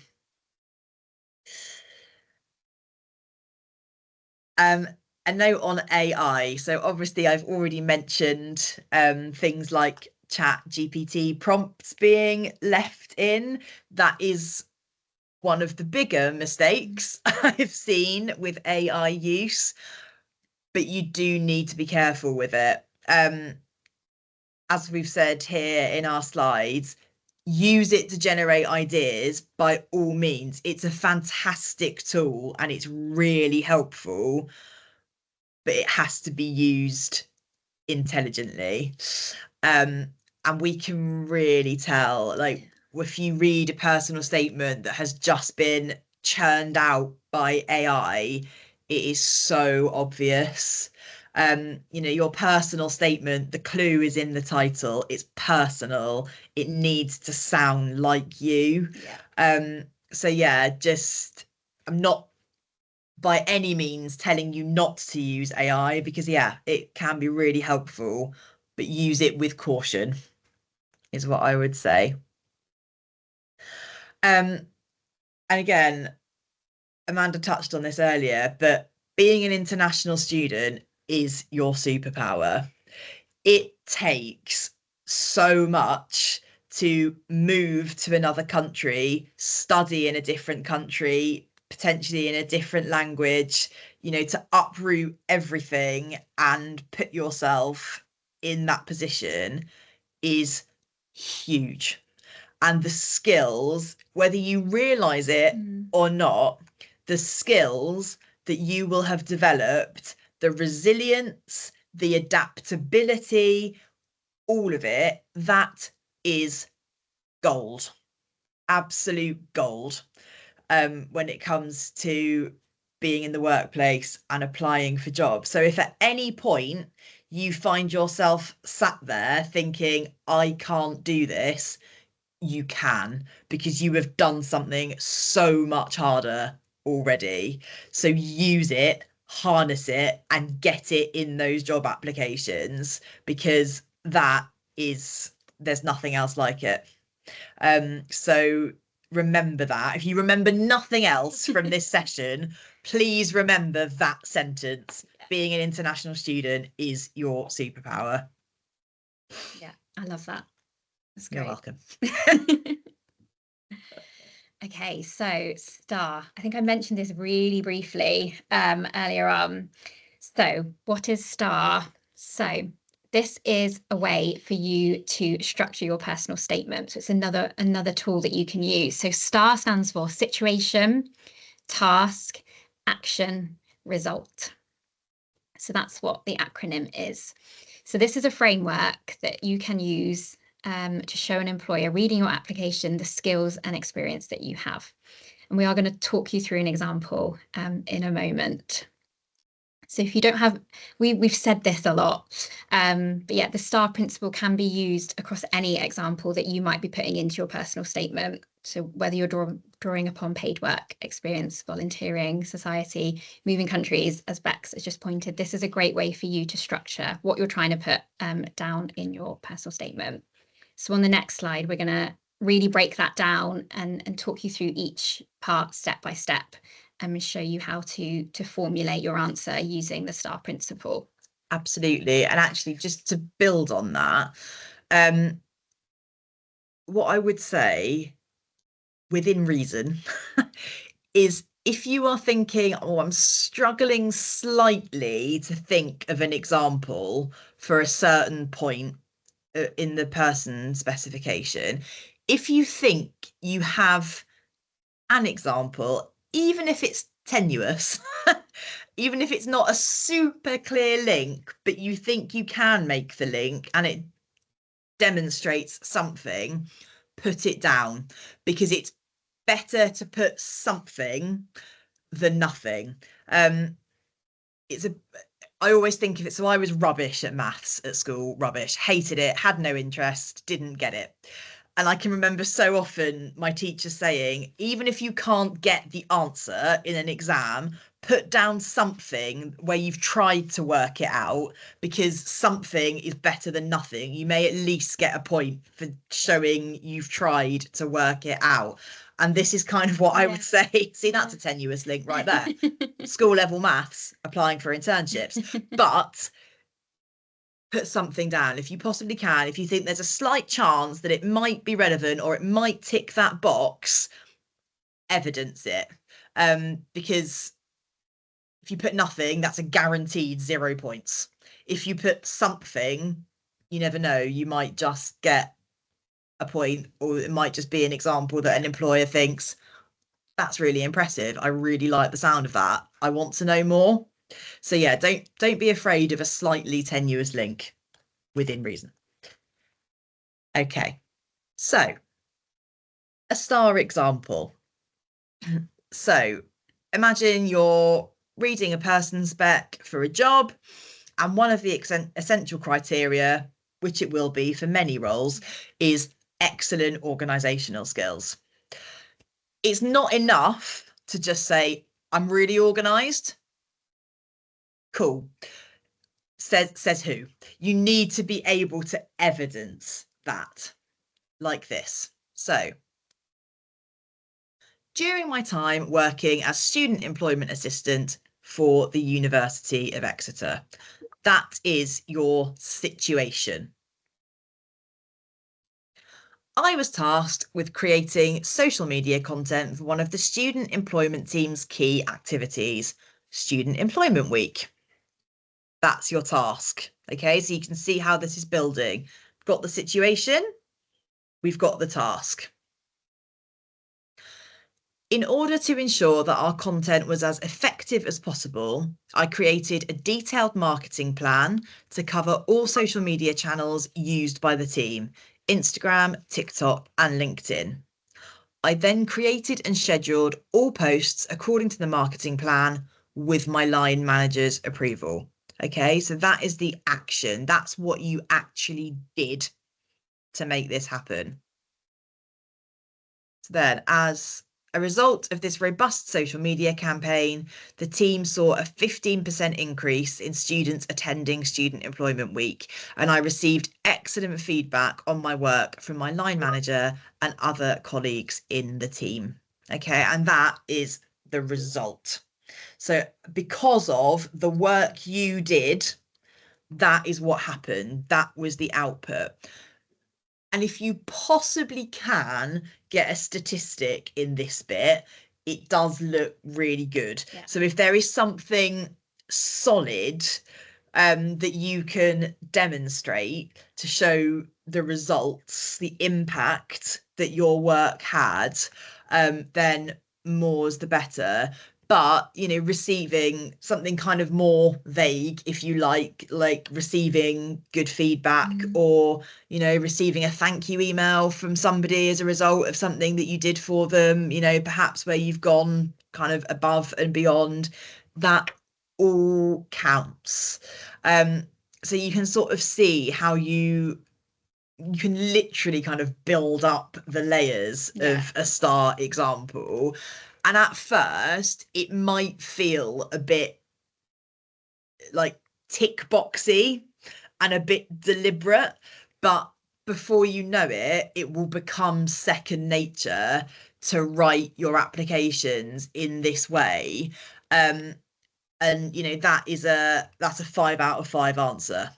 A note on AI. So obviously I've already mentioned things like Chat GPT prompts being left in. That is one of the bigger mistakes I've seen with AI use, but you do need to be careful with it. As we've said here in our slides, use it to generate ideas by all means. It's a fantastic tool and it's really helpful, but it has to be used intelligently. And we can really tell, like, if you read a personal statement that has just been churned out by AI, it is so obvious. Your personal statement, the clue is in the title. It's personal. It needs to sound like you. So yeah, I'm not by any means telling you not to use AI, because yeah, it can be really helpful, but use it with caution is what I would say. And again, Amanda touched on this earlier, but being an international student is your superpower. It takes so much to move to another country, study in a different country, potentially in a different language, to uproot everything and put yourself in that position is huge. And the skills, whether you realize it or not, the skills that you will have developed, the resilience, the adaptability, all of it, that is gold, absolute gold, when it comes to being in the workplace and applying for jobs. So if at any point you find yourself sat there thinking, I can't do this, you can, because you have done something so much harder already. So use it, harness it, and get it in those job applications, because there's nothing else like it. So remember that. If you remember nothing else from this session, please remember that sentence. Being an international student is your superpower. Yeah, I love that. That's great. You're welcome. Okay, so STAR. I think I mentioned this really briefly earlier on. So what is STAR? So this is a way for you to structure your personal statement. So it's another tool that you can use. So STAR stands for situation, task, action, result. So that's what the acronym is. So this is a framework that you can use to show an employer reading your application the skills and experience that you have. And we are going to talk you through an example in a moment. So if you don't have, we've said this a lot, but yeah, the STAR principle can be used across any example that you might be putting into your personal statement. So whether you're drawing upon paid work, experience, volunteering, society, moving countries, as Bex has just pointed, this is a great way for you to structure what you're trying to put down in your personal statement. So on the next slide, we're going to really break that down and talk you through each part step by step and show you how to formulate your answer using the STAR principle. Absolutely. And actually, just to build on that, what I would say, within reason, is if you are thinking, oh, I'm struggling slightly to think of an example for a certain point in the person specification, if you think you have an example, even if it's tenuous, even if it's not a super clear link, but you think you can make the link and it demonstrates something, put it down, because it's better to put something than nothing. It's a I always think of it. So I was rubbish at maths at school, rubbish, hated it, had no interest, didn't get it. And I can remember so often my teacher saying, even if you can't get the answer in an exam, put down something where you've tried to work it out, because something is better than nothing. You may at least get a point for showing you've tried to work it out. And this is kind of what I would say. See, that's a tenuous link right there. School level maths, applying for internships. But put something down if you possibly can. If you think there's a slight chance that it might be relevant or it might tick that box, evidence it. Because if you put nothing, that's a guaranteed 0 points. If you put something, you never know, you might just get a point, or it might just be an example that an employer thinks, that's really impressive. I really like the sound of that. I want to know more. So yeah, don't be afraid of a slightly tenuous link within reason. Okay, so a star example. So imagine you're reading a person's spec for a job, and one of the essential criteria, which it will be for many roles, is excellent organizational skills. It's not enough to just say, I'm really organized. Cool. Says who? You need to be able to evidence that, like this. So, during my time working as student employment assistant for the University of Exeter, that is your situation. I was tasked with creating social media content for one of the student employment team's key activities, Student Employment Week. That's your task. Okay, so you can see how this is building. We've got the situation, we've got the task. In order to ensure that our content was as effective as possible, I created a detailed marketing plan to cover all social media channels used by the team, Instagram, TikTok, and LinkedIn. I then created and scheduled all posts according to the marketing plan with my line manager's approval. Okay, so that is the action. That's what you actually did to make this happen. So then, as a result of this robust social media campaign, the team saw a 15% increase in students attending Student Employment Week, and I received excellent feedback on my work from my line manager and other colleagues in the team. Okay, and that is the result. So because of the work you did, that is what happened. That was the output. And if you possibly can get a statistic in this bit, it does look really good. Yeah. So if there is something solid that you can demonstrate to show the results, the impact that your work had, then more's the better. But, you know, receiving something kind of more vague, if you like receiving good feedback, or, you know, receiving a thank you email from somebody as a result of something that you did for them, you know, perhaps where you've gone kind of above and beyond, that all counts. So you can sort of see how you can literally kind of build up the layers of a star example. And at first, it might feel a bit like tick boxy and a bit deliberate, but before you know it, it will become second nature to write your applications in this way. And you know, that's a 5 out of 5 answer.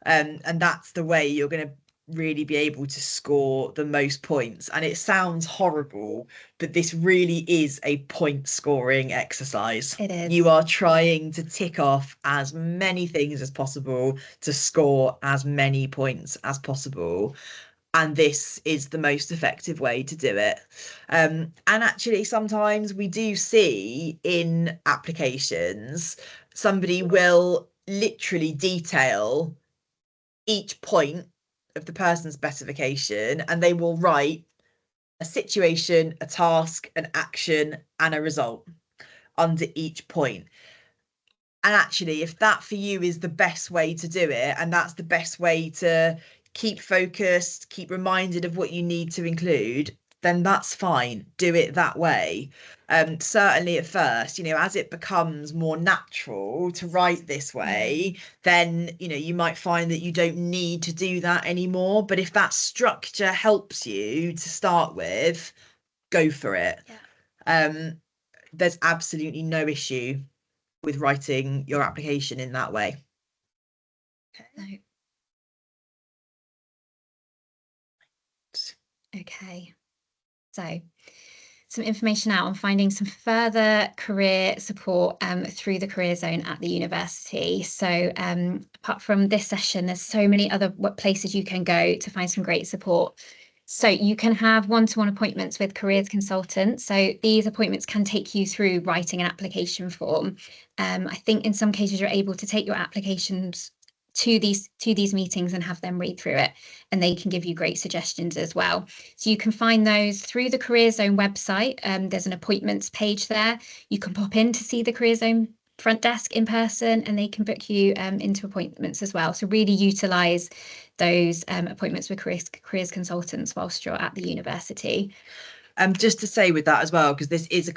And that's the way you're going to really be able to score the most points. And it sounds horrible, but this really is a point scoring exercise. It is. You are trying to tick off as many things as possible to score as many points as possible. and this is the most effective way to do it. And actually, sometimes we do see in applications, somebody will literally detail each point of the person's specification, and they will write a situation, a task, an action, and a result under each point. And actually, if that for you is the best way to do it, and that's the best way to keep focused, keep reminded of what you need to include, then that's fine. Do it that way. Certainly at first, as it becomes more natural to write this way, then, you might find that you don't need to do that anymore. But if that structure helps you to start with, go for it. There's absolutely no issue with writing your application in that way. Okay, so some information out on finding some further career support through the career zone at the university. So apart from this session, there's so many other places you can go to find some great support. So you can have one-to-one appointments with careers consultants. So these appointments can take you through writing an application form. I think in some cases you're able to take your applications to these meetings and have them read through it, and they can give you great suggestions as well. So you can find those through the Career Zone website. There's an appointments page there. You can pop in to see the Career Zone front desk in person, and they can book you into appointments as well. So really utilize those appointments with careers consultants whilst you're at the university. Just to say with that as well, because this is a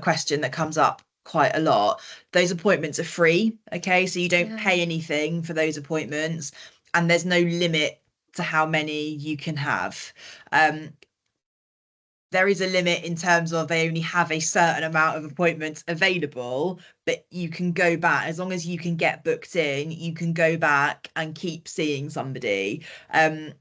question that comes up quite a lot. Those appointments are free, okay? So you don't pay anything for those appointments, and there's no limit to how many you can have. There is a limit in terms of they only have a certain amount of appointments available, but you can go back as long as you can get booked in, you can go back and keep seeing somebody.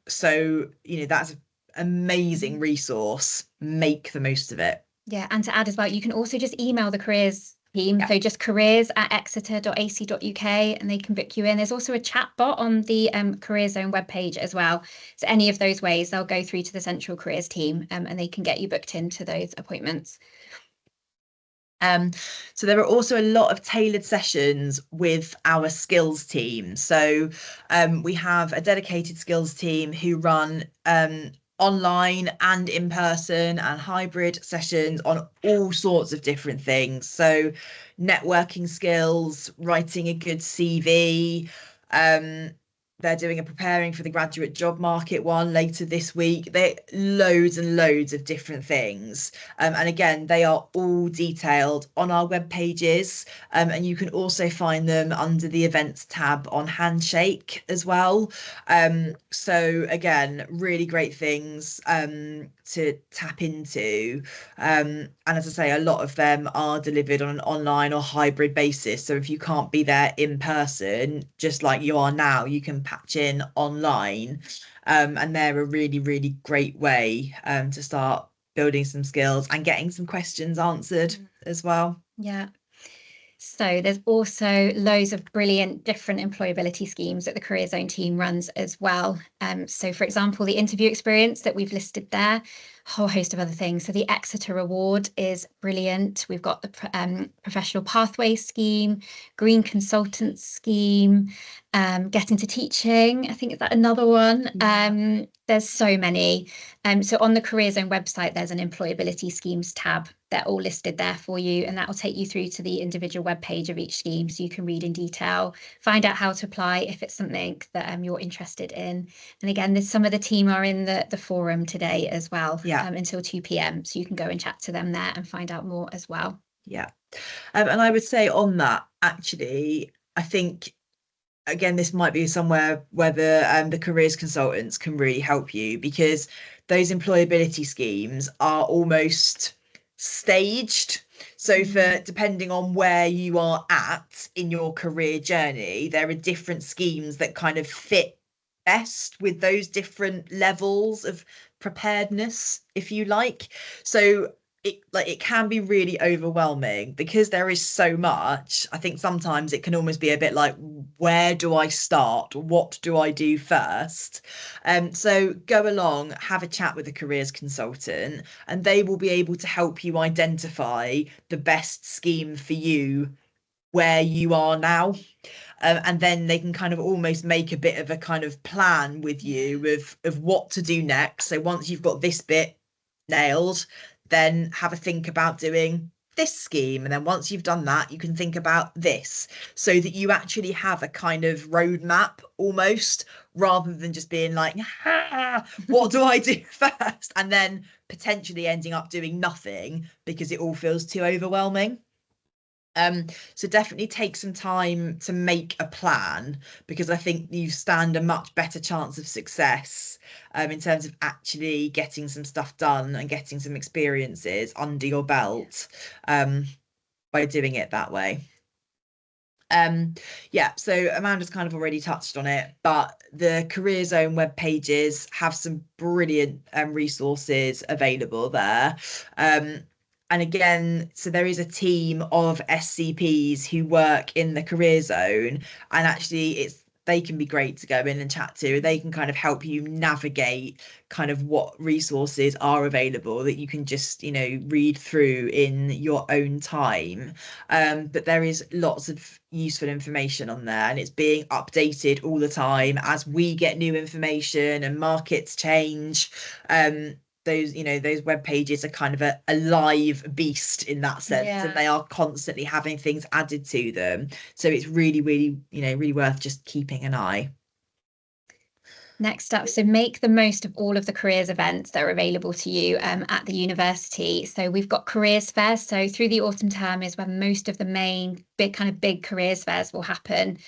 So, that's an amazing resource. Make the most of it. Yeah, and to add as well, you can also just email the careers team. So just careers@exeter.ac.uk, and they can book you in. There's also a chat bot on the Career Zone webpage as well. So any of those ways, they'll go through to the central careers team, and they can get you booked into those appointments. So there are also a lot of tailored sessions with our skills team. So we have a dedicated skills team who run online and in person and hybrid sessions on all sorts of different things. So networking skills, writing a good CV, they're doing a preparing for the graduate job market one later this week. They loads and loads of different things. And again, they are all detailed on our web pages. And you can also find them under the events tab on Handshake as well. So again, really great things to tap into. And as I say, a lot of them are delivered on an online or hybrid basis. So if you can't be there in person, just like you are now, you can patch in online. And they're a really, really great way to start building some skills and getting some questions answered as well. Yeah. So there's also loads of brilliant different employability schemes that the Career Zone team runs as well. So for example, the interview experience that we've listed there, a whole host of other things. So the Exeter Award is brilliant. We've got the Professional Pathway Scheme, Green Consultant Scheme, Get into Teaching. I think is that another one. There's so many. So on the Career Zone website, there's an employability schemes tab. They're all listed there for you, and that will take you through to the individual web page of each scheme, so you can read in detail, find out how to apply if it's something that you're interested in. And again, there's some of the team are in the forum today as well, until 2 p.m. So you can go and chat to them there and find out more as well. Yeah. And I would say on that, actually, I think again, this might be somewhere where the careers consultants can really help you, because those employability schemes are almost staged. So for depending on where you are at in your career journey, there are different schemes that kind of fit best with those different levels of preparedness, if you like. So it can be really overwhelming because there is so much. I think sometimes it can almost be a bit like, where do I start? What do I do first? So go along, have a chat with a careers consultant, and they will be able to help you identify the best scheme for you where you are now. And then they can kind of almost make a bit of a kind of plan with you of what to do next. So once you've got this bit nailed, then have a think about doing this scheme. And then once you've done that, you can think about this, so that you actually have a kind of roadmap almost, rather than just being like, what do I do first? And then potentially ending up doing nothing because it all feels too overwhelming. So definitely take some time to make a plan, because I think you stand a much better chance of success in terms of actually getting some stuff done and getting some experiences under your belt by doing it that way. Yeah, so Amanda's kind of already touched on it, but the Career Zone web pages have some brilliant resources available there. And again, so there is a team of SCPs who work in the Career Zone, and actually they can be great to go in and chat to. They can kind of help you navigate kind of what resources are available that you can just, read through in your own time. But there is lots of useful information on there, and it's being updated all the time as we get new information and markets change. Those web pages are kind of a live beast in that sense, and they are constantly having things added to them. So it's really, really, really worth just keeping an eye. Next up, so make the most of all of the careers events that are available to you at the university. So we've got careers fairs. So through the autumn term is when most of the main big careers fairs will happen.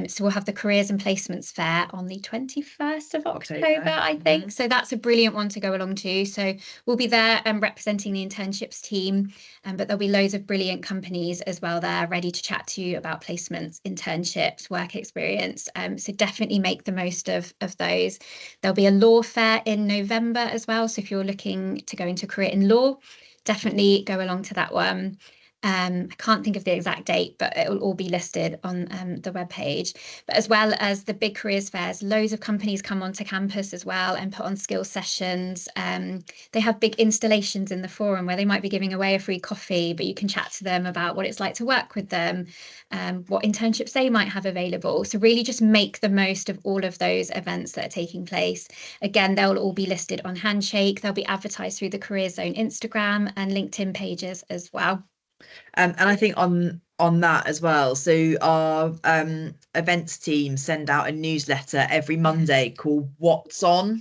So we'll have the Careers and Placements Fair on the 21st of October, I think. So that's a brilliant one to go along to. So we'll be there representing the internships team, but there'll be loads of brilliant companies as well there ready to chat to you about placements, internships, work experience. So definitely make the most of those. There'll be a law fair in November as well. So if you're looking to go into a career in law, definitely go along to that one. I can't think of the exact date, but it will all be listed on the webpage. But as well as the big careers fairs, loads of companies come onto campus as well and put on skills sessions. They have big installations in the forum where they might be giving away a free coffee, but you can chat to them about what it's like to work with them, what internships they might have available. So really just make the most of all of those events that are taking place. Again, they'll all be listed on Handshake. They'll be advertised through the Career Zone Instagram and LinkedIn pages as well. And I think on that as well, so our events team send out a newsletter every Monday called What's On.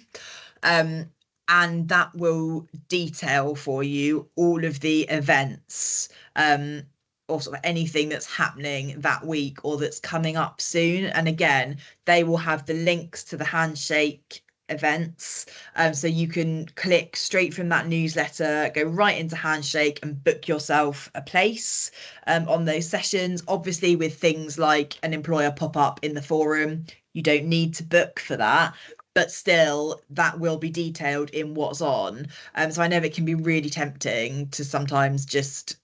And that will detail for you all of the events, or sort of anything that's happening that week or that's coming up soon. And again, they will have the links to the Handshake events, so you can click straight from that newsletter, go right into Handshake and book yourself a place on those sessions. Obviously, with things like an employer pop-up in the forum, you don't need to book for that, but still that will be detailed in What's On. So I know it can be really tempting to sometimes just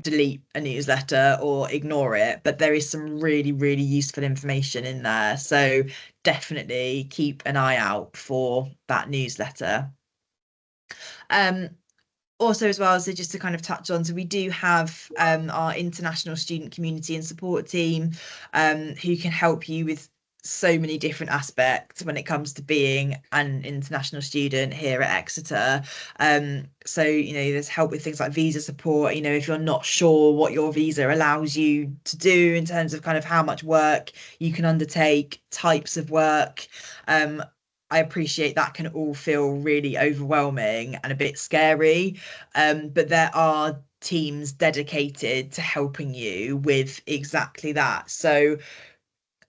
delete a newsletter or ignore it, but there is some really, really useful information in there. So definitely keep an eye out for that newsletter. Also as well, so just to kind of touch on, so we do have our international student community and support team who can help you with so many different aspects when it comes to being an international student here at Exeter. So there's help with things like visa support. If you're not sure what your visa allows you to do in terms of kind of how much work you can undertake, types of work. I appreciate that can all feel really overwhelming and a bit scary, but there are teams dedicated to helping you with exactly that. So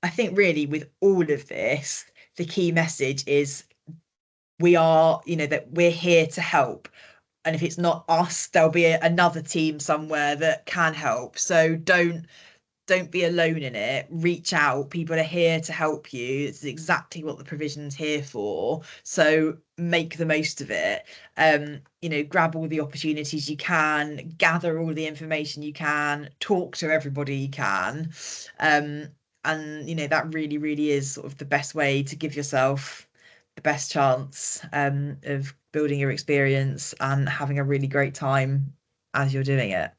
I think really with all of this, the key message is we are, that we're here to help. And if it's not us, there'll be another team somewhere that can help. So don't be alone in it. Reach out. People are here to help you. It's exactly what the provision's here for. So make the most of it. Grab all the opportunities you can, gather all the information you can, talk to everybody you can. and that really is sort of the best way to give yourself the best chance of building your experience and having a really great time as you're doing it.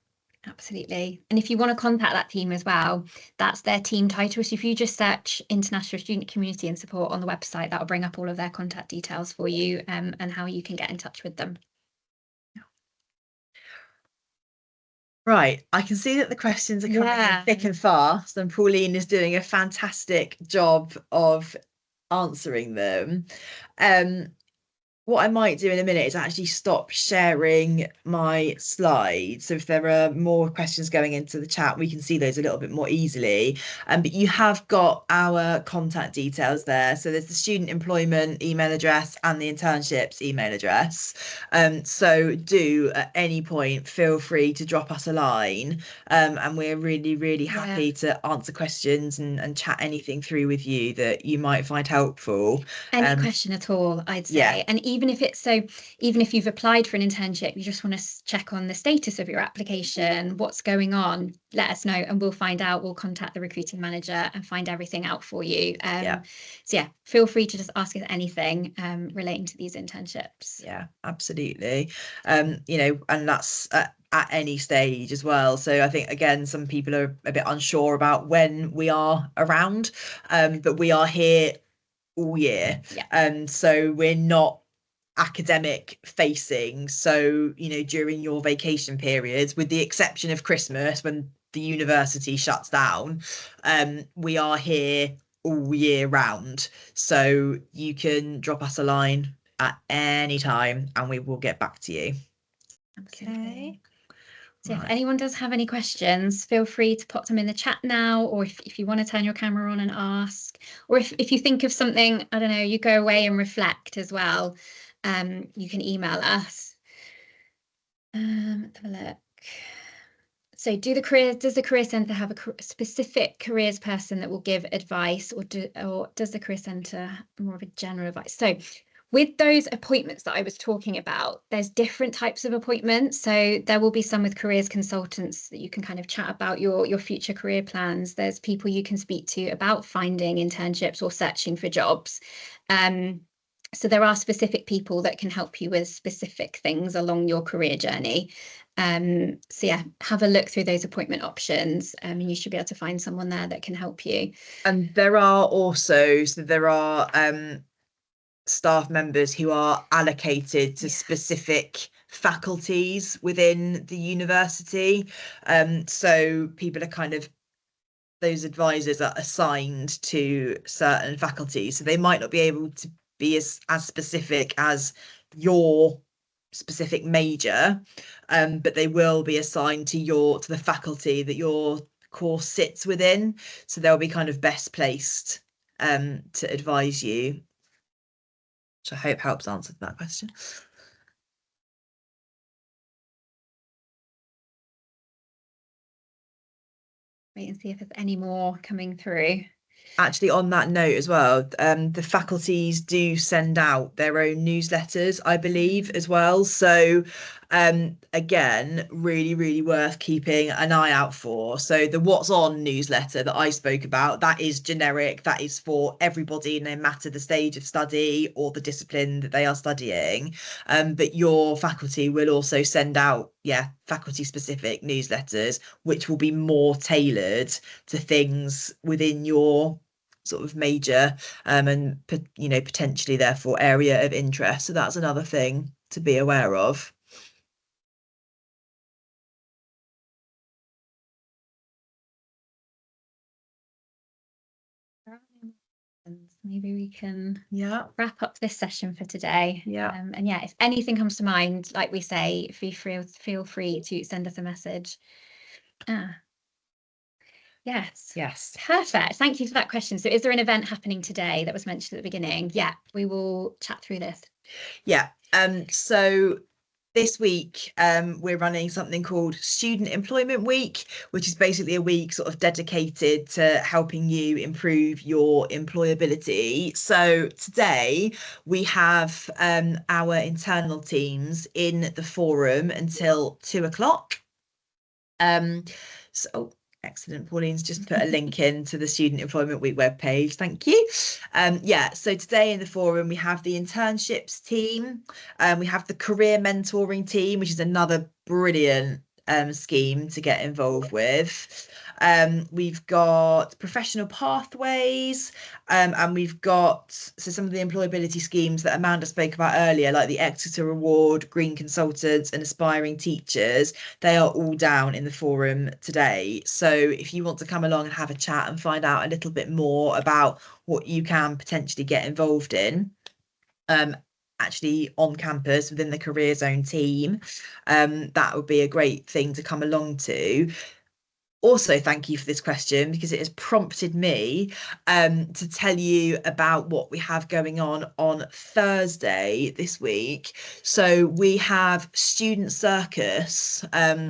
Absolutely. And if you want to contact that team as well, that's their team title. So if you just search International Student Community and Support on the website, that'll bring up all of their contact details for you, and how you can get in touch with them. Right, I can see that the questions are coming in thick and fast, and Pauline is doing a fantastic job of answering them. What I might do in a minute is actually stop sharing my slides. So if there are more questions going into the chat, we can see those a little bit more easily. But you have got our contact details there. So there's the student employment email address and the internships email address. So do at any point feel free to drop us a line. And we're really happy to answer questions and chat anything through with you that you might find helpful. Any question at all, I'd say. Yeah. And even if you've applied for an internship, you just want to check on the status of your application, what's going on, let us know and we'll find out. We'll contact the recruiting manager and find everything out for you. So yeah, feel free to just ask us anything relating to these internships. Yeah, absolutely. And that's at any stage as well. So I think, again, some people are a bit unsure about when we are around, but we are here all year. Yeah. So we're not academic facing. So, during your vacation periods, with the exception of Christmas when the university shuts down, we are here all year round. So you can drop us a line at any time and we will get back to you. Absolutely. Okay. So Right. if anyone does have any questions, feel free to pop them in the chat now, or if you want to turn your camera on and ask, or if you think of something, I don't know, you go away and reflect as well, you can email us. Let's have a look. So does the Career Centre have a specific careers person that will give advice, or does the Career Centre more of a general advice? So with those appointments that I was talking about, there's different types of appointments. So there will be some with careers consultants that you can kind of chat about your future career plans. There's people you can speak to about finding internships or searching for jobs. So there are specific people that can help you with specific things along your career journey. So yeah, have a look through those appointment options, and you should be able to find someone there that can help you. And there are staff members who are allocated to specific faculties within the university. So people are those advisors are assigned to certain faculties. So they might not be able to be as specific as your specific major, but they will be assigned to the faculty that your course sits within. So they'll be kind of best placed to advise you, which I hope helps answer that question. Wait and see if there's any more coming through. Actually, on that note as well, the faculties do send out their own newsletters, I believe, as well. So again, really worth keeping an eye out for. So the What's On newsletter that I spoke about, that is generic. That is for everybody, no matter the stage of study or the discipline that they are studying. But your faculty will also send out, faculty specific newsletters, which will be more tailored to things within your sort of major and potentially therefore area of interest. So that's another thing to be aware of. Maybe we can Yeah. wrap up this session for today. Yeah. And yeah, if anything comes to mind, like we say, feel free to send us a message. Yes. Perfect. Thank you for that question. So is there an event happening today that was mentioned at the beginning? Yeah, we will chat through this. Yeah. So this week, we're running something called Student Employment Week, which is basically a week sort of dedicated to helping you improve your employability. So today we have our internal teams in the forum until 2 o'clock. So Excellent. Pauline's just put a link in to the Student Employment Week webpage. Thank you. Yeah, so today in the forum, we have the internships team. We have the career mentoring team, which is another brilliant scheme to get involved with. We've got professional pathways, and we've got some of the employability schemes that Amanda spoke about earlier, like the Exeter Award, Green Consultants, and Aspiring Teachers. They are all down in the forum today. So if you want to come along and have a chat and find out a little bit more about what you can potentially get involved in, actually on campus within the Career Zone team, that would be a great thing to come along to. Also, thank you for this question, because it has prompted me to tell you about what we have going on Thursday this week. So we have Student Circus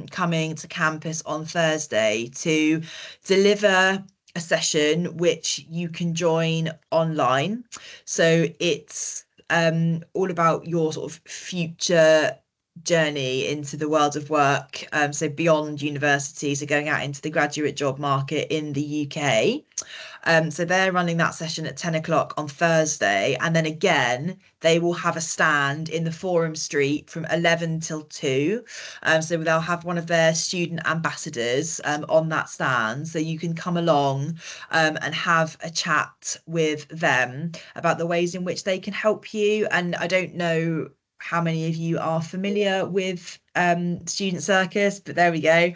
coming to campus on Thursday to deliver a session which you can join online. So it's all about your sort of future journey into the world of work, so beyond university, so going out into the graduate job market in the UK. So they're running that session at 10 o'clock on Thursday, and then again they will have a stand in the Forum Street from 11 till 2. So they'll have one of their student ambassadors on that stand, so you can come along and have a chat with them about the ways in which they can help you. And I don't know how many of you are familiar with Student Circus, but there we go.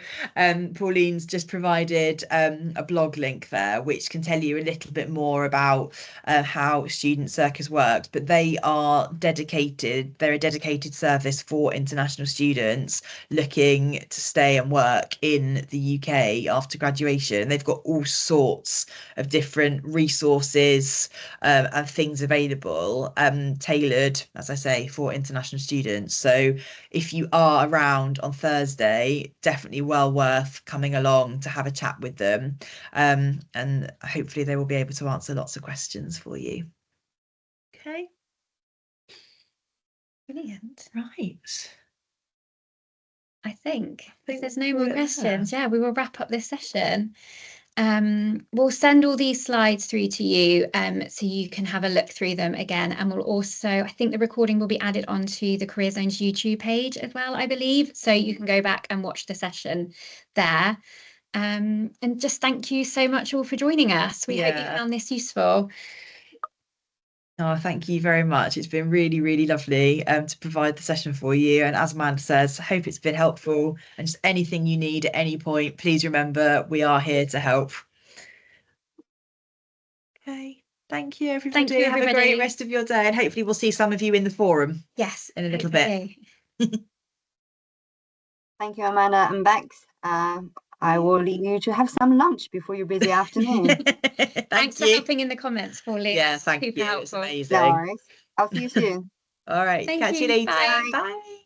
Pauline's just provided a blog link there which can tell you a little bit more about how Student Circus works. But they're a dedicated service for international students looking to stay and work in the UK after graduation. They've got all sorts of different resources and things available, tailored, as I say, for international students. So if you are around on Thursday, definitely well worth coming along to have a chat with them, and hopefully they will be able to answer lots of questions for you. Okay. Brilliant. Right. I think if there's no more questions, yeah, we will wrap up this session. We'll send all these slides through to you so you can have a look through them again, and we'll also, I think the recording will be added onto the Career Zone's YouTube page as well, I believe, so you can go back and watch the session there. And just thank you so much all for joining us. We hope you found this useful. Oh, thank you very much. It's been really, really lovely to provide the session for you. And as Amanda says, I hope it's been helpful. And just anything you need at any point, please remember we are here to help. Okay. Thank you, everybody. Thank you, everybody. Have a great rest of your day, and hopefully we'll see some of you in the forum. Yes, in a little bit. Thank you, Amanda and Bex. I will leave you to have some lunch before your busy afternoon. Thanks for helping in the comments, Pauline. Yeah, thank you. Super helpful. It's amazing. No worries. I'll see you soon. All right. Thank Catch you later. Bye. Bye.